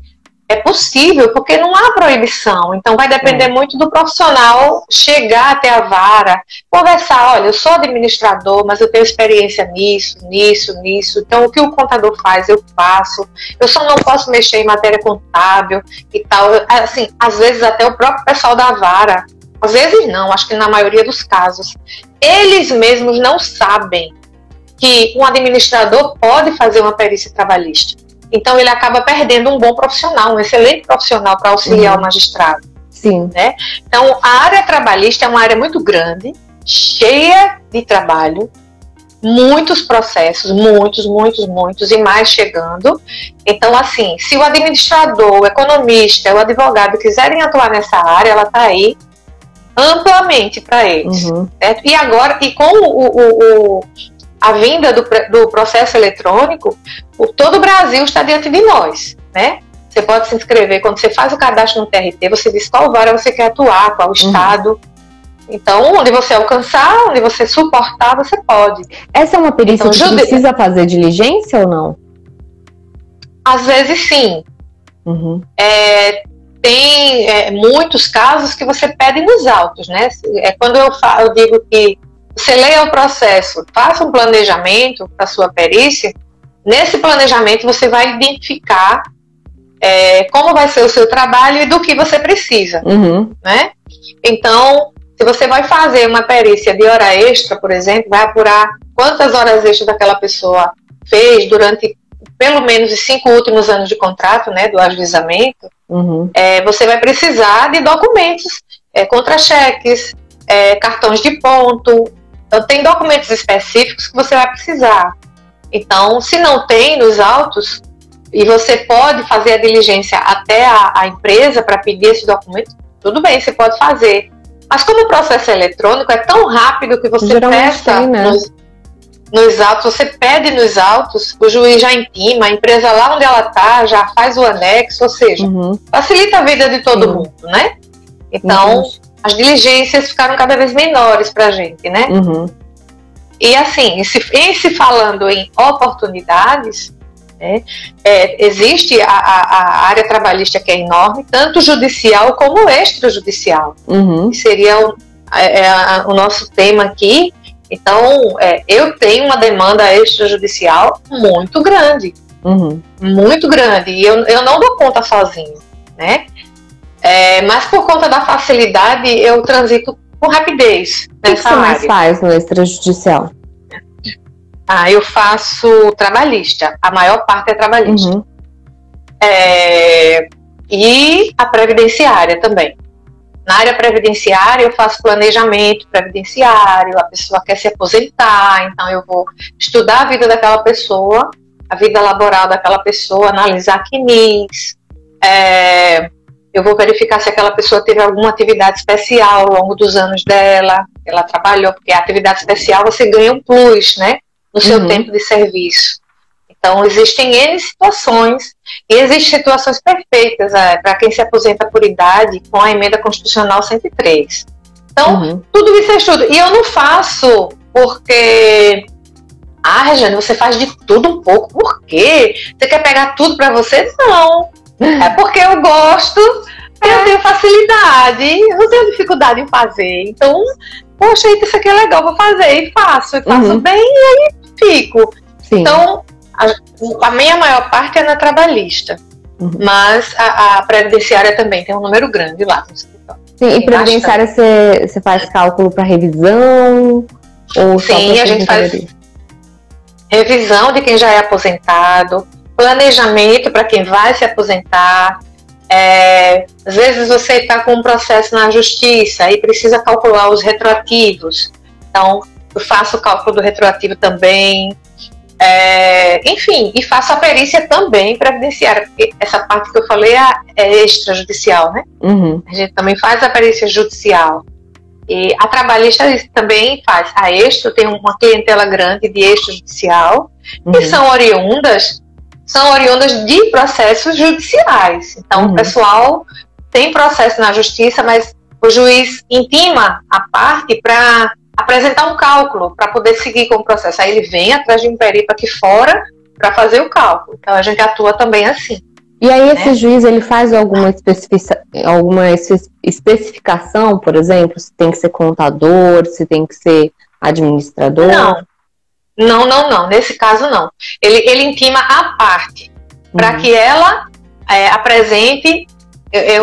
é possível, porque não há proibição. Então vai depender muito do profissional chegar até a vara, conversar, olha, eu sou administrador, mas eu tenho experiência nisso. Então o que o contador faz, eu faço. Eu só não posso mexer em matéria contábil e tal. Assim, às vezes até o próprio pessoal da vara, às vezes não, acho que na maioria dos casos, eles mesmos não sabem que um administrador pode fazer uma perícia trabalhista. Então ele acaba perdendo um bom profissional, um excelente profissional para auxiliar o magistrado. Sim. Né? Então a área trabalhista é uma área muito grande, cheia de trabalho, muitos processos, muitos e mais chegando. Então assim, se o administrador, o economista, o advogado quiserem atuar nessa área, ela está aí amplamente para eles. Certo? E agora, e com a vinda do processo eletrônico, todo o Brasil está diante de nós, né? Você pode se inscrever, quando você faz o cadastro no TRT, você diz qual vara você quer atuar, qual estado. Então, onde você alcançar, onde você suportar, você pode. Essa é uma perícia então, que precisa fazer diligência ou não? Às vezes sim. Tem muitos casos que você pede nos autos, né? Quando eu digo que você leia o processo, faça um planejamento para a sua perícia, nesse planejamento você vai identificar como vai ser o seu trabalho e do que você precisa. Né? Então, se você vai fazer uma perícia de hora extra, por exemplo, vai apurar quantas horas extras aquela pessoa fez durante pelo menos os 5 últimos anos de contrato, né, do ajuizamento, você vai precisar de documentos, contra-cheques, cartões de ponto. Então, tem documentos específicos que você vai precisar. Então, se não tem nos autos, e você pode fazer a diligência até a empresa para pedir esse documento, tudo bem, você pode fazer. Mas como o processo eletrônico é tão rápido que você peça nos autos, você pede nos autos, o juiz já intima, a empresa lá onde ela está já faz o anexo, ou seja, facilita a vida de todo mundo, né? Então, as diligências ficaram cada vez menores para a gente, né? E assim, em se falando em oportunidades, né, existe a área trabalhista que é enorme, tanto judicial como extrajudicial, que seria o nosso tema aqui. Então, eu tenho uma demanda extrajudicial muito grande, e eu não dou conta sozinho, né? Mas por conta da facilidade, eu transito com rapidez nessa área. O que você mais faz no extrajudicial? Eu faço trabalhista, a maior parte é trabalhista. E a previdenciária também. Na área previdenciária, eu faço planejamento previdenciário, a pessoa quer se aposentar, então eu vou estudar a vida daquela pessoa, a vida laboral daquela pessoa, analisar CNIS, eu vou verificar se aquela pessoa teve alguma atividade especial ao longo dos anos dela, ela trabalhou, porque a atividade especial você ganha um plus, né, no seu tempo de serviço. Então, existem N situações, e existem situações perfeitas para quem se aposenta por idade com a emenda constitucional 103. Então, tudo isso é estudo. E eu não faço porque... Regiane, você faz de tudo um pouco. Por quê? Você quer pegar tudo para você? Não. É porque eu gosto, eu tenho facilidade, eu não tenho dificuldade em fazer. Então, poxa, isso aqui é legal, vou fazer. E faço bem, e aí fico. Sim. Então... A minha maior parte é na trabalhista, mas a previdenciária também tem um número grande lá no escritório. Sim, e previdenciária você faz cálculo para revisão? Ou sim, a gente faz revisão de quem já é aposentado, planejamento para quem vai se aposentar. Às vezes você está com um processo na justiça e precisa calcular os retroativos. Então, eu faço o cálculo do retroativo também. Enfim, e faço a perícia também previdenciária, porque essa parte que eu falei é extrajudicial, né? A gente também faz a perícia judicial. E a trabalhista também faz. A extra tem uma clientela grande de extrajudicial, que são oriundas de processos judiciais. Então, o pessoal tem processo na justiça, mas o juiz intima a parte para apresentar um cálculo para poder seguir com o processo. Aí ele vem atrás de um perito aqui fora para fazer o cálculo. Então a gente atua também assim. E aí esse juiz, ele faz alguma especificação, por exemplo, se tem que ser contador, se tem que ser administrador? Não. Nesse caso, não. Ele intima a parte para que ela apresente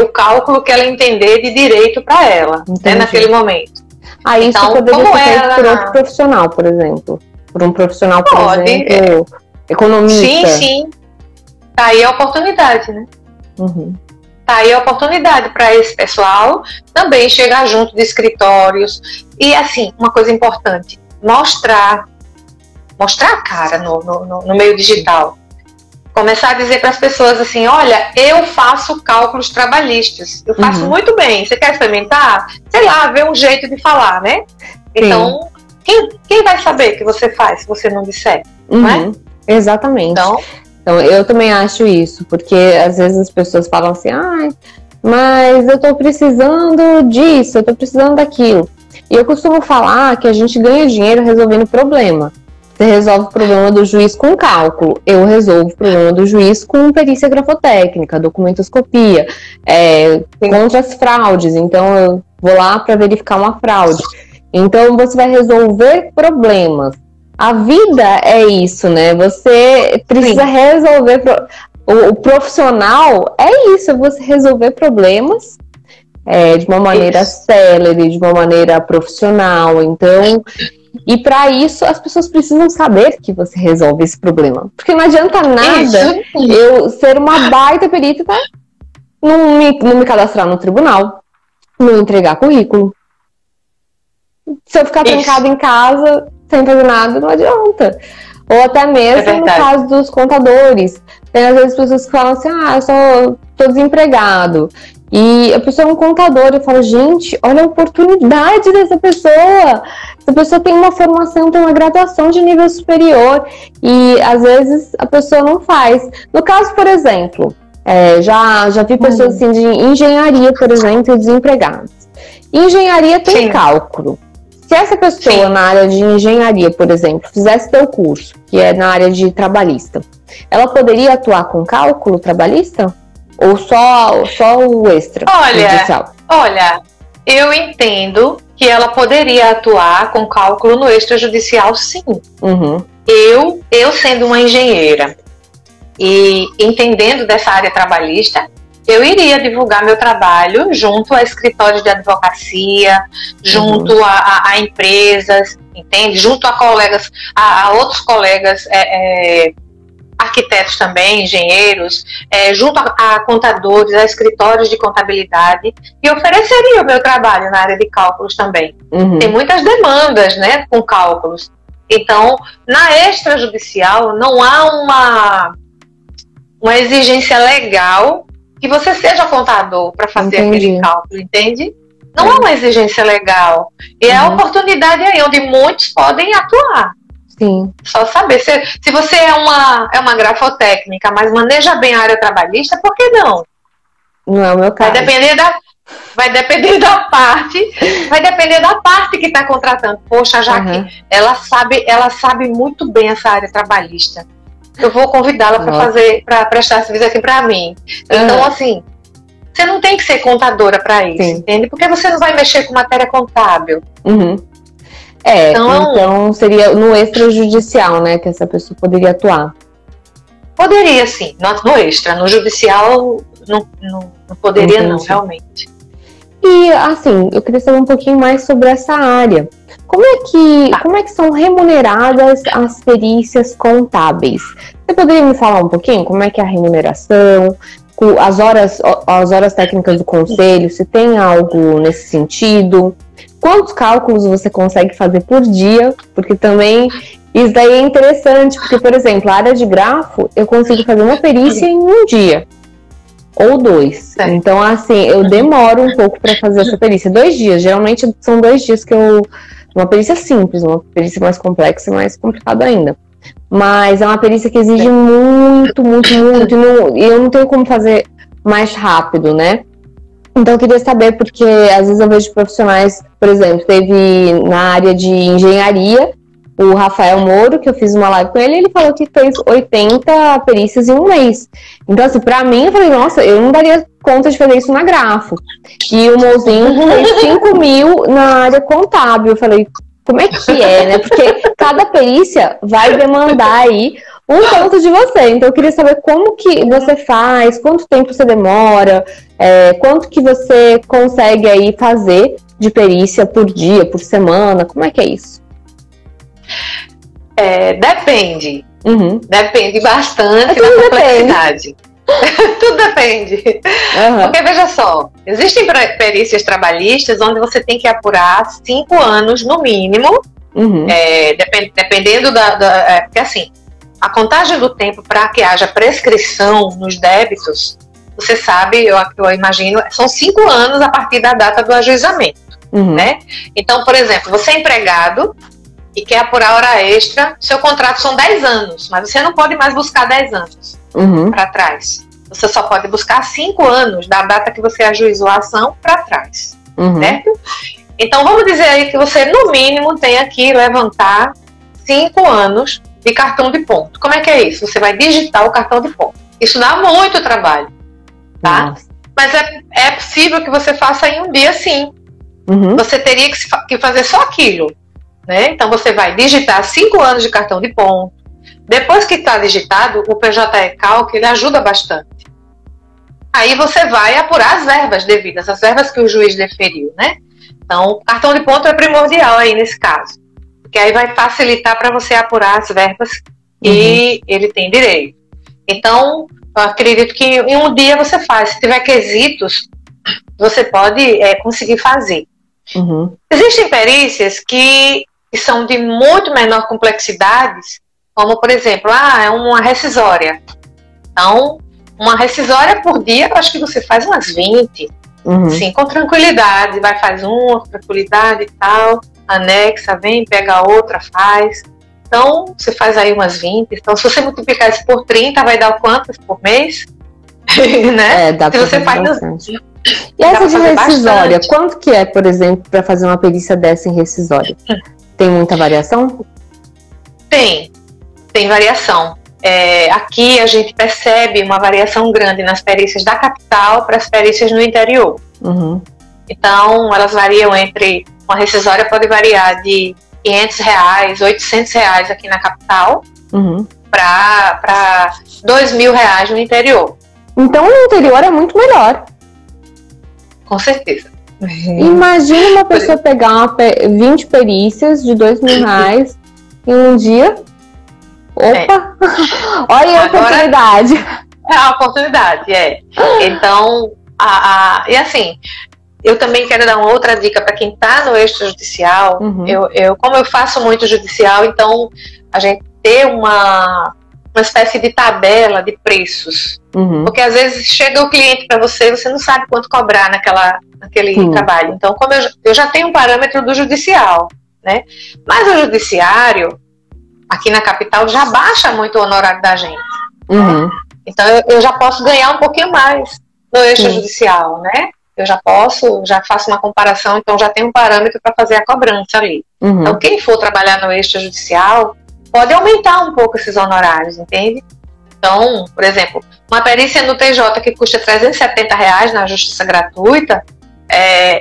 o cálculo que ela entender de direito para ela, né, naquele momento. Aí isso poderia ser feito por outro profissional, por exemplo. Por um profissional, por exemplo, economista. Sim. Tá aí a oportunidade, né? Tá aí a oportunidade para esse pessoal também chegar junto de escritórios. E, assim, uma coisa importante, mostrar a cara no meio digital. Começar a dizer para as pessoas assim, olha, eu faço cálculos trabalhistas, eu faço muito bem, você quer experimentar? Sei lá, ver um jeito de falar, né? Então, quem vai saber que você faz se você não disser? Não é? Exatamente. Então, eu também acho isso, porque às vezes as pessoas falam assim, mas eu tô precisando disso, eu tô precisando daquilo. E eu costumo falar que a gente ganha dinheiro resolvendo problema. Você resolve o problema do juiz com cálculo, eu resolvo o problema do juiz com perícia grafotécnica, documentoscopia, contra as fraudes. Então, eu vou lá para verificar uma fraude. Então, você vai resolver problemas. A vida é isso, né? Você precisa resolver. O profissional é isso, é você resolver problemas de uma maneira célere, de uma maneira profissional. Então, e para isso as pessoas precisam saber que você resolve esse problema. Porque não adianta nada eu ser uma baita perita, tá? Não me cadastrar no tribunal, não entregar currículo. Se eu ficar trancada em casa sem fazer nada, não adianta. Ou até mesmo no caso dos contadores. Tem às vezes pessoas que falam assim, eu só tô desempregado. E a pessoa é um contador, eu falo, gente, olha a oportunidade dessa pessoa. Essa pessoa tem uma formação, tem uma graduação de nível superior. E às vezes a pessoa não faz. No caso, por exemplo, já vi pessoas assim, de engenharia, por exemplo, desempregadas. Engenharia tem cálculo. Se essa pessoa na área de engenharia, por exemplo, fizesse teu curso, que é na área de trabalhista, ela poderia atuar com cálculo trabalhista? Ou só o extra judicial? Olha, eu entendo que ela poderia atuar com cálculo no extrajudicial, sim. Eu sendo uma engenheira e entendendo dessa área trabalhista, eu iria divulgar meu trabalho junto a escritórios de advocacia, junto a empresas, entende? Junto a colegas, a outros colegas arquitetos também, engenheiros, junto a contadores, a escritórios de contabilidade, e ofereceria o meu trabalho na área de cálculos também. Tem muitas demandas, né, com cálculos. Então, na extrajudicial, não há uma exigência legal que você seja contador para fazer aquele cálculo, entende? Não é uma exigência legal. E é a oportunidade aí onde muitos podem atuar. Sim. Só saber. Se você é uma grafotécnica, mas maneja bem a área trabalhista, por que não? Não é o meu caso. Vai depender da parte que está contratando. Poxa, já que ela sabe muito bem essa área trabalhista. Eu vou convidá-la para prestar serviço aqui para mim. Então, assim, você não tem que ser contadora para isso, entende? Porque você não vai mexer com matéria contábil. Então seria no extrajudicial, né, que essa pessoa poderia atuar. Poderia, sim. No extra. No judicial, não poderia, não, realmente. E, assim, eu queria saber um pouquinho mais sobre essa área. Como é que são remuneradas as perícias contábeis? Você poderia me falar um pouquinho como é que é a remuneração, as horas técnicas do conselho, se tem algo nesse sentido? Quantos cálculos você consegue fazer por dia? Porque também isso daí é interessante, porque, por exemplo, a área de grafo, eu consigo fazer uma perícia em um dia. Ou 2. Então, assim, eu demoro um pouco para fazer essa perícia. 2 dias. Geralmente são 2 dias que uma perícia simples, uma perícia mais complexa e mais complicada ainda. Mas é uma perícia que exige muito, muito, muito. E eu não tenho como fazer mais rápido, né? Então, eu queria saber, porque às vezes eu vejo profissionais, por exemplo, teve na área de engenharia, O Rafael Moro, que eu fiz uma live com ele, ele falou que fez 80 perícias em um mês. Então, assim, pra mim, eu falei, nossa, eu não daria conta de fazer isso na Grafo. E o Mozinho fez 5 mil na área contábil. Eu falei, como é que é, né? Porque cada perícia vai demandar aí um tanto de você. Então, eu queria saber como que você faz, quanto tempo você demora, quanto que você consegue aí fazer de perícia por dia, por semana, como é que é isso? Depende. Depende bastante da complexidade. Tudo depende. Porque, veja só, existem perícias trabalhistas onde você tem que apurar 5 anos no mínimo, dependendo porque assim, a contagem do tempo para que haja prescrição nos débitos, você sabe, eu imagino, são 5 anos a partir da data do ajuizamento, né? Então, por exemplo, você é empregado e quer apurar hora extra, seu contrato são 10 anos, mas você não pode mais buscar 10 anos para trás. Você só pode buscar 5 anos da data que você ajuizou a ação para trás, certo? Então, vamos dizer aí que você, no mínimo, tenha que levantar 5 anos de cartão de ponto. Como é que é isso? Você vai digitar o cartão de ponto. Isso dá muito trabalho, tá? Mas é possível que você faça em um dia, sim. Você teria que fazer só aquilo, né? Então, você vai digitar 5 anos de cartão de ponto. Depois que está digitado, o PJE Calc, ele ajuda bastante. Aí você vai apurar as verbas devidas, as verbas que o juiz deferiu, né? Então, o cartão de ponto é primordial aí nesse caso. Porque aí vai facilitar para você apurar as verbas que ele tem direito. Então, eu acredito que em um dia você faz. Se tiver quesitos, você pode conseguir fazer. Existem perícias que são de muito menor complexidade, como, por exemplo, é uma rescisória. Então, uma rescisória por dia, eu acho que você faz umas 20. Sim, com tranquilidade. Vai, faz uma, com tranquilidade e tal. Anexa, vem, pega outra, faz. Então, você faz aí umas 20. Então, se você multiplicar isso por 30, vai dar quantas por mês? Né? Dá pra fazer bastante. E essa de rescisória, quanto que é, por exemplo, para fazer uma perícia dessa em rescisória? Tem muita variação? Tem variação. Aqui a gente percebe uma variação grande nas perícias da capital para as perícias no interior. Então, elas variam entre... Uma rescisória pode variar de R$500, R$800 aqui na capital para R$2.000 no interior. Então, no interior é muito melhor. Com certeza. Imagina uma pessoa pegar 20 perícias de R$2.000 em um dia. Opa! Olha a oportunidade. É a oportunidade, Então, e assim, eu também quero dar uma outra dica para quem está no extrajudicial. Como eu faço muito judicial, então a gente ter uma espécie de tabela de preços. Porque às vezes chega o cliente para você não sabe quanto cobrar naquele trabalho. Então, como eu já tenho um parâmetro do judicial, né? Mas o judiciário, aqui na capital, já baixa muito o honorário da gente. Né? Então, eu já posso ganhar um pouquinho mais no extrajudicial, né? Eu já faço uma comparação, então já tenho um parâmetro para fazer a cobrança ali. Então, quem for trabalhar no extrajudicial pode aumentar um pouco esses honorários, entende? Então, por exemplo, uma perícia no TJ que custa R$370 na justiça gratuita,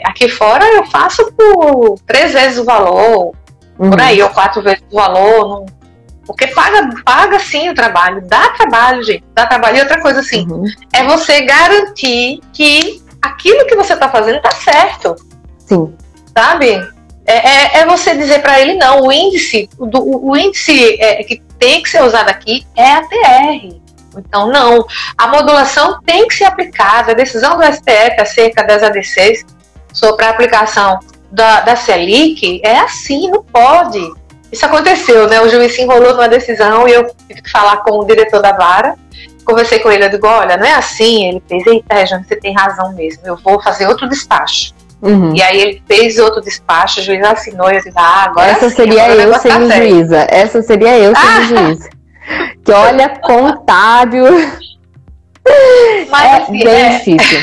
aqui fora eu faço por 3 vezes o valor, por aí, ou 4 vezes o valor, porque paga sim o trabalho, dá trabalho, gente, dá trabalho. E outra coisa assim, é você garantir que aquilo que você está fazendo está certo. Sim. Sabe? É você dizer para ele, não, o índice que tem que ser usado aqui é a TR. Então, não, a modulação tem que ser aplicada. A decisão do STF acerca das ADCs sobre a aplicação da Selic é assim, não pode. Isso aconteceu, né? O juiz se enrolou numa decisão e eu tive que falar com o diretor da vara. Conversei com ele, eu digo, olha, não é assim. Ele fez, eita, Jane, você tem razão mesmo, eu vou fazer outro despacho. E aí ele fez outro despacho, o juiz assinou e eu disse, agora essa sim, seria eu sendo juíza. Essa seria eu sendo juíza. Que olha, contábil. Mas, assim, bem difícil.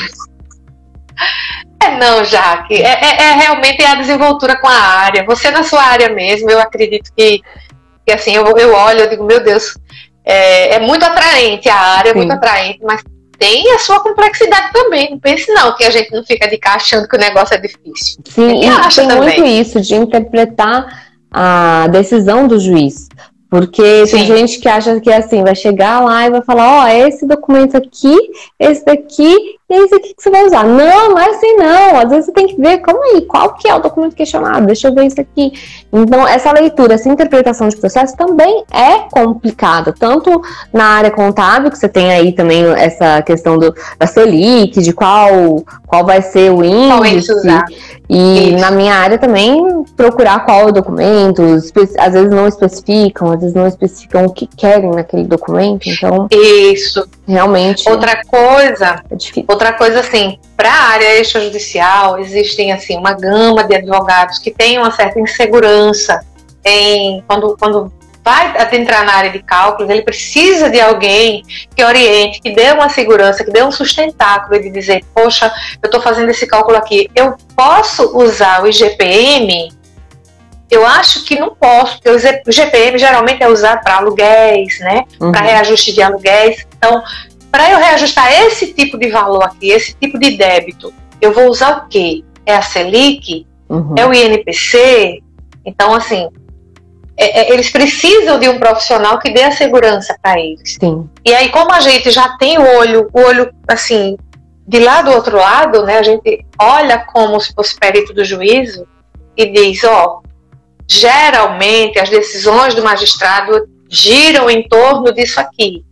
Não, Jaque, realmente a desenvoltura com a área. Você na sua área mesmo, eu acredito que que assim, eu olho, eu digo, meu Deus, é muito atraente a área, é muito atraente, mas tem a sua complexidade também. Não pense não, que a gente não fica de cá achando que o negócio é difícil. Sim, e tem muito isso de interpretar a decisão do juiz. Porque tem gente que acha que assim, vai chegar lá e vai falar, esse documento aqui, esse daqui, e esse aqui que você vai usar. Não é assim não. Às vezes você tem que ver, calma aí, qual que é o documento questionado? Deixa eu ver isso aqui. Então, essa leitura, essa interpretação de processo também é complicada. Tanto na área contábil, que você tem aí também essa questão da Selic, de qual vai ser o índice. E na minha área também, procurar qual é o documento, às vezes não especificam, às vezes não especificam o que querem naquele documento, então... Isso. Realmente... Outra coisa, é difícil. Outra coisa assim, para a área extrajudicial, existem assim, uma gama de advogados que têm uma certa insegurança quando vai adentrar na área de cálculos, ele precisa de alguém que oriente, que dê uma segurança, que dê um sustentáculo de dizer, poxa, eu estou fazendo esse cálculo aqui, eu posso usar o IGPM? Eu acho que não posso, porque o IGPM geralmente é usado para aluguéis, né? Para reajuste de aluguéis. Então, para eu reajustar esse tipo de valor aqui, esse tipo de débito, eu vou usar o quê? É a Selic? É o INPC? Então, assim, eles precisam de um profissional que dê a segurança para eles. Sim. E aí, como a gente já tem o olho assim, de lá do outro lado, né? A gente olha como se fosse perito do juízo e diz, geralmente as decisões do magistrado giram em torno disso aqui.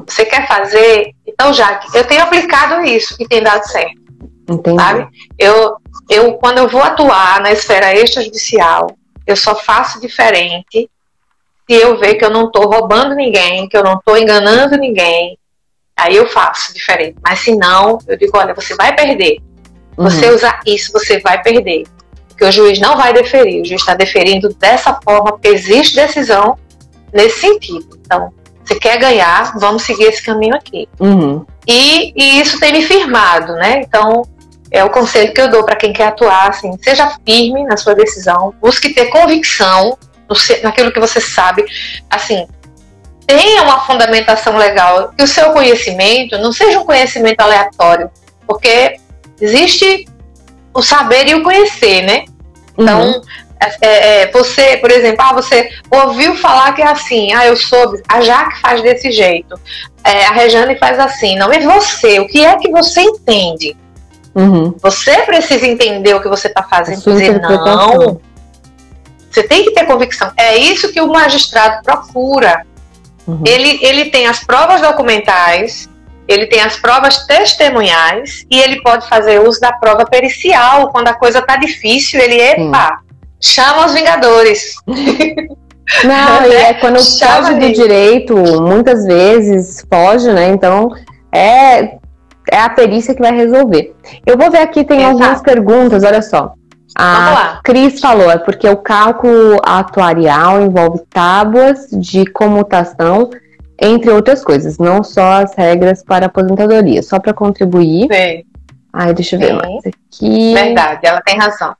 Você quer fazer? Então, Jaque, eu tenho aplicado isso e tem dado certo. Entendi. Sabe? Eu, quando eu vou atuar na esfera extrajudicial, eu só faço diferente se eu ver que eu não estou roubando ninguém, que eu não estou enganando ninguém. Aí eu faço diferente. Mas se não, eu digo, olha, você vai perder. Você usar isso, você vai perder. Porque o juiz não vai deferir. O juiz está deferindo dessa forma, porque existe decisão nesse sentido. Então, você quer ganhar, vamos seguir esse caminho aqui. E isso tem me firmado, né? Então, é o conselho que eu dou para quem quer atuar, assim, seja firme na sua decisão, busque ter convicção naquilo que você sabe, assim, tenha uma fundamentação legal, que o seu conhecimento não seja um conhecimento aleatório, porque existe o saber e o conhecer, né? Então, você, por exemplo, você ouviu falar que é assim, eu soube, a Jaque faz desse jeito, a Rejane faz assim. Não, mas você, o que é que você entende? Você precisa entender o que você está fazendo, dizer não. Você tem que ter convicção. É isso que o magistrado procura. Ele tem as provas documentais, ele tem as provas testemunhais e ele pode fazer uso da prova pericial. Quando a coisa está difícil, ele, chama os vingadores. Não, e quando foge do direito, muitas vezes foge, né? Então, é a perícia que vai resolver. Eu vou ver aqui, tem algumas perguntas, olha só. A Cris falou, é porque o cálculo atuarial envolve tábuas de comutação, entre outras coisas, não só as regras para aposentadoria. Só para contribuir. Deixa eu ver mais aqui. Verdade, ela tem razão.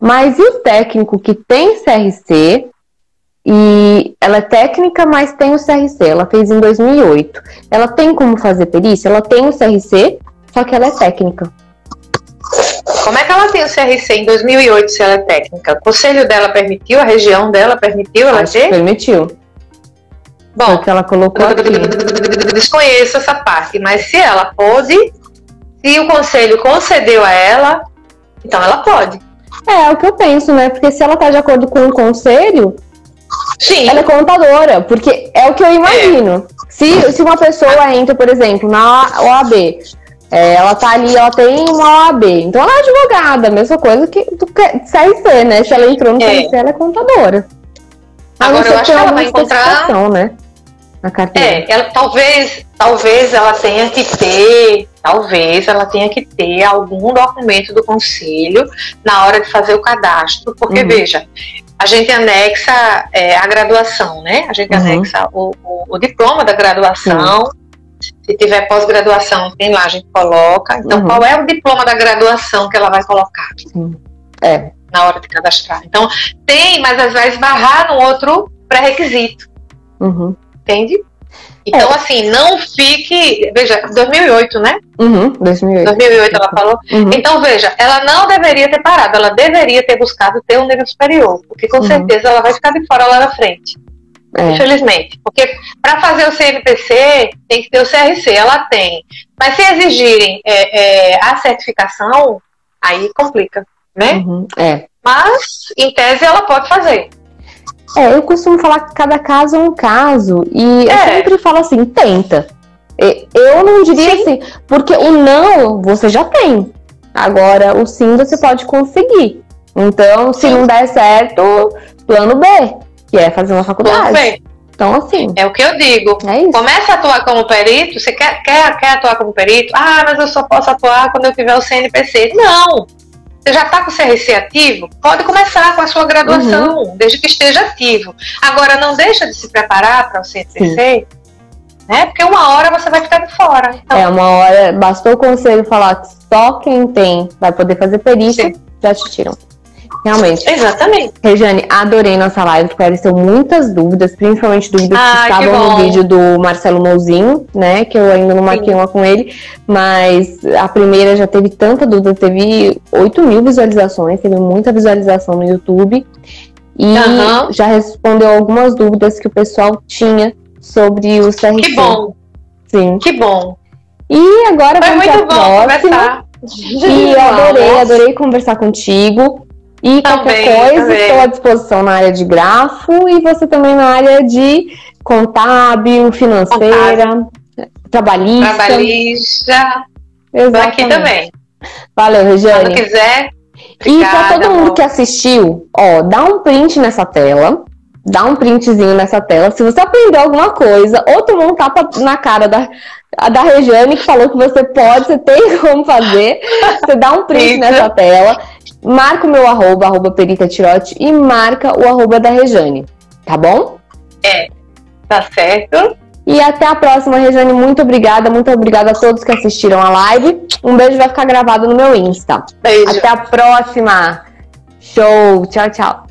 Mas e o técnico que tem CRC, e ela é técnica, mas tem o CRC, ela fez em 2008. Ela tem como fazer perícia? Ela tem o CRC, só que ela é técnica. Como é que ela tem o CRC em 2008 se ela é técnica? O conselho dela permitiu? A região dela permitiu ela ter? Permitiu. Bom, porque ela colocou aqui. Desconheço essa parte, mas se ela pôde, se o conselho concedeu a ela, então ela pode. É o que eu penso, né? Porque se ela está de acordo com o conselho, sim, ela é contadora, porque é o que eu imagino. Se uma pessoa entra, por exemplo, na OAB, ela tá ali, ela tem uma OAB, então ela é advogada, mesma coisa que do CRC, né? Se ela entrou no CRC, ela é contadora. Agora eu acho que ela vai encontrar, né? Na carteira. Talvez ela tenha que ter, algum documento do conselho na hora de fazer o cadastro, porque veja, a gente anexa a graduação, né? A gente anexa o diploma da graduação. Se tiver pós-graduação, tem lá, a gente coloca. Então, qual é o diploma da graduação que ela vai colocar? Na hora de cadastrar. Então, tem, mas às vezes vai esbarrar no outro pré-requisito. Uhum. Entende? Então, assim, não fique... Veja, 2008, né? 2008 ela falou. Então, veja, ela não deveria ter parado, ela deveria ter buscado ter um nível superior, porque com certeza ela vai ficar de fora lá na frente. Infelizmente. Porque para fazer o CNPC, tem que ter o CRC, ela tem. Mas se exigirem a certificação, aí complica, né? Mas, em tese, ela pode fazer. Eu costumo falar que cada caso é um caso. E eu sempre falo assim, tenta. Eu não diria assim, porque o não você já tem. Agora, o sim você pode conseguir. Então, se não der certo, plano B, que é fazer uma faculdade. Plano B. Então, assim... É o que eu digo. Começa a atuar como perito, você quer atuar como perito? Ah, mas eu só posso atuar quando eu tiver o CNPC. Não! Você já está com o CRC ativo? Pode começar com a sua graduação, desde que esteja ativo. Agora, não deixa de se preparar para o CNPC, né? Porque uma hora você vai ficar de fora. Então... uma hora, bastou o conselho falar que só quem tem vai poder fazer perícia, já te tiram. Realmente. Exatamente. Regiane, adorei nossa live, esclareceu muitas dúvidas, principalmente dúvidas que estavam no vídeo do Marcelo Mouzinho, né? Que eu ainda não marquei uma com ele, mas a primeira já teve tanta dúvida, teve 8.000 visualizações, teve muita visualização no YouTube. E já respondeu algumas dúvidas que o pessoal tinha sobre o CRC. Que bom. Sim. Que bom. E agora vamos para a próxima. E eu adorei conversar contigo. E qualquer coisa, estou à disposição na área de grafo e você também na área de contábil, financeira, trabalhista. Estou aqui também. Valeu, Regiane. Quando quiser. E para todo mundo que assistiu, dá um print nessa tela. Dá um printzinho nessa tela. Se você aprendeu alguma coisa, ou tomou um tapa na cara da Regiane, que falou que você tem como fazer, você dá um print nessa tela. Marca o meu arroba Perita Tirotti, e marca o arroba da Regiane, tá bom? Tá certo. E até a próxima, Regiane, muito obrigada a todos que assistiram a live. Um beijo, vai ficar gravado no meu Insta. Beijo. Até a próxima. Show, tchau, tchau.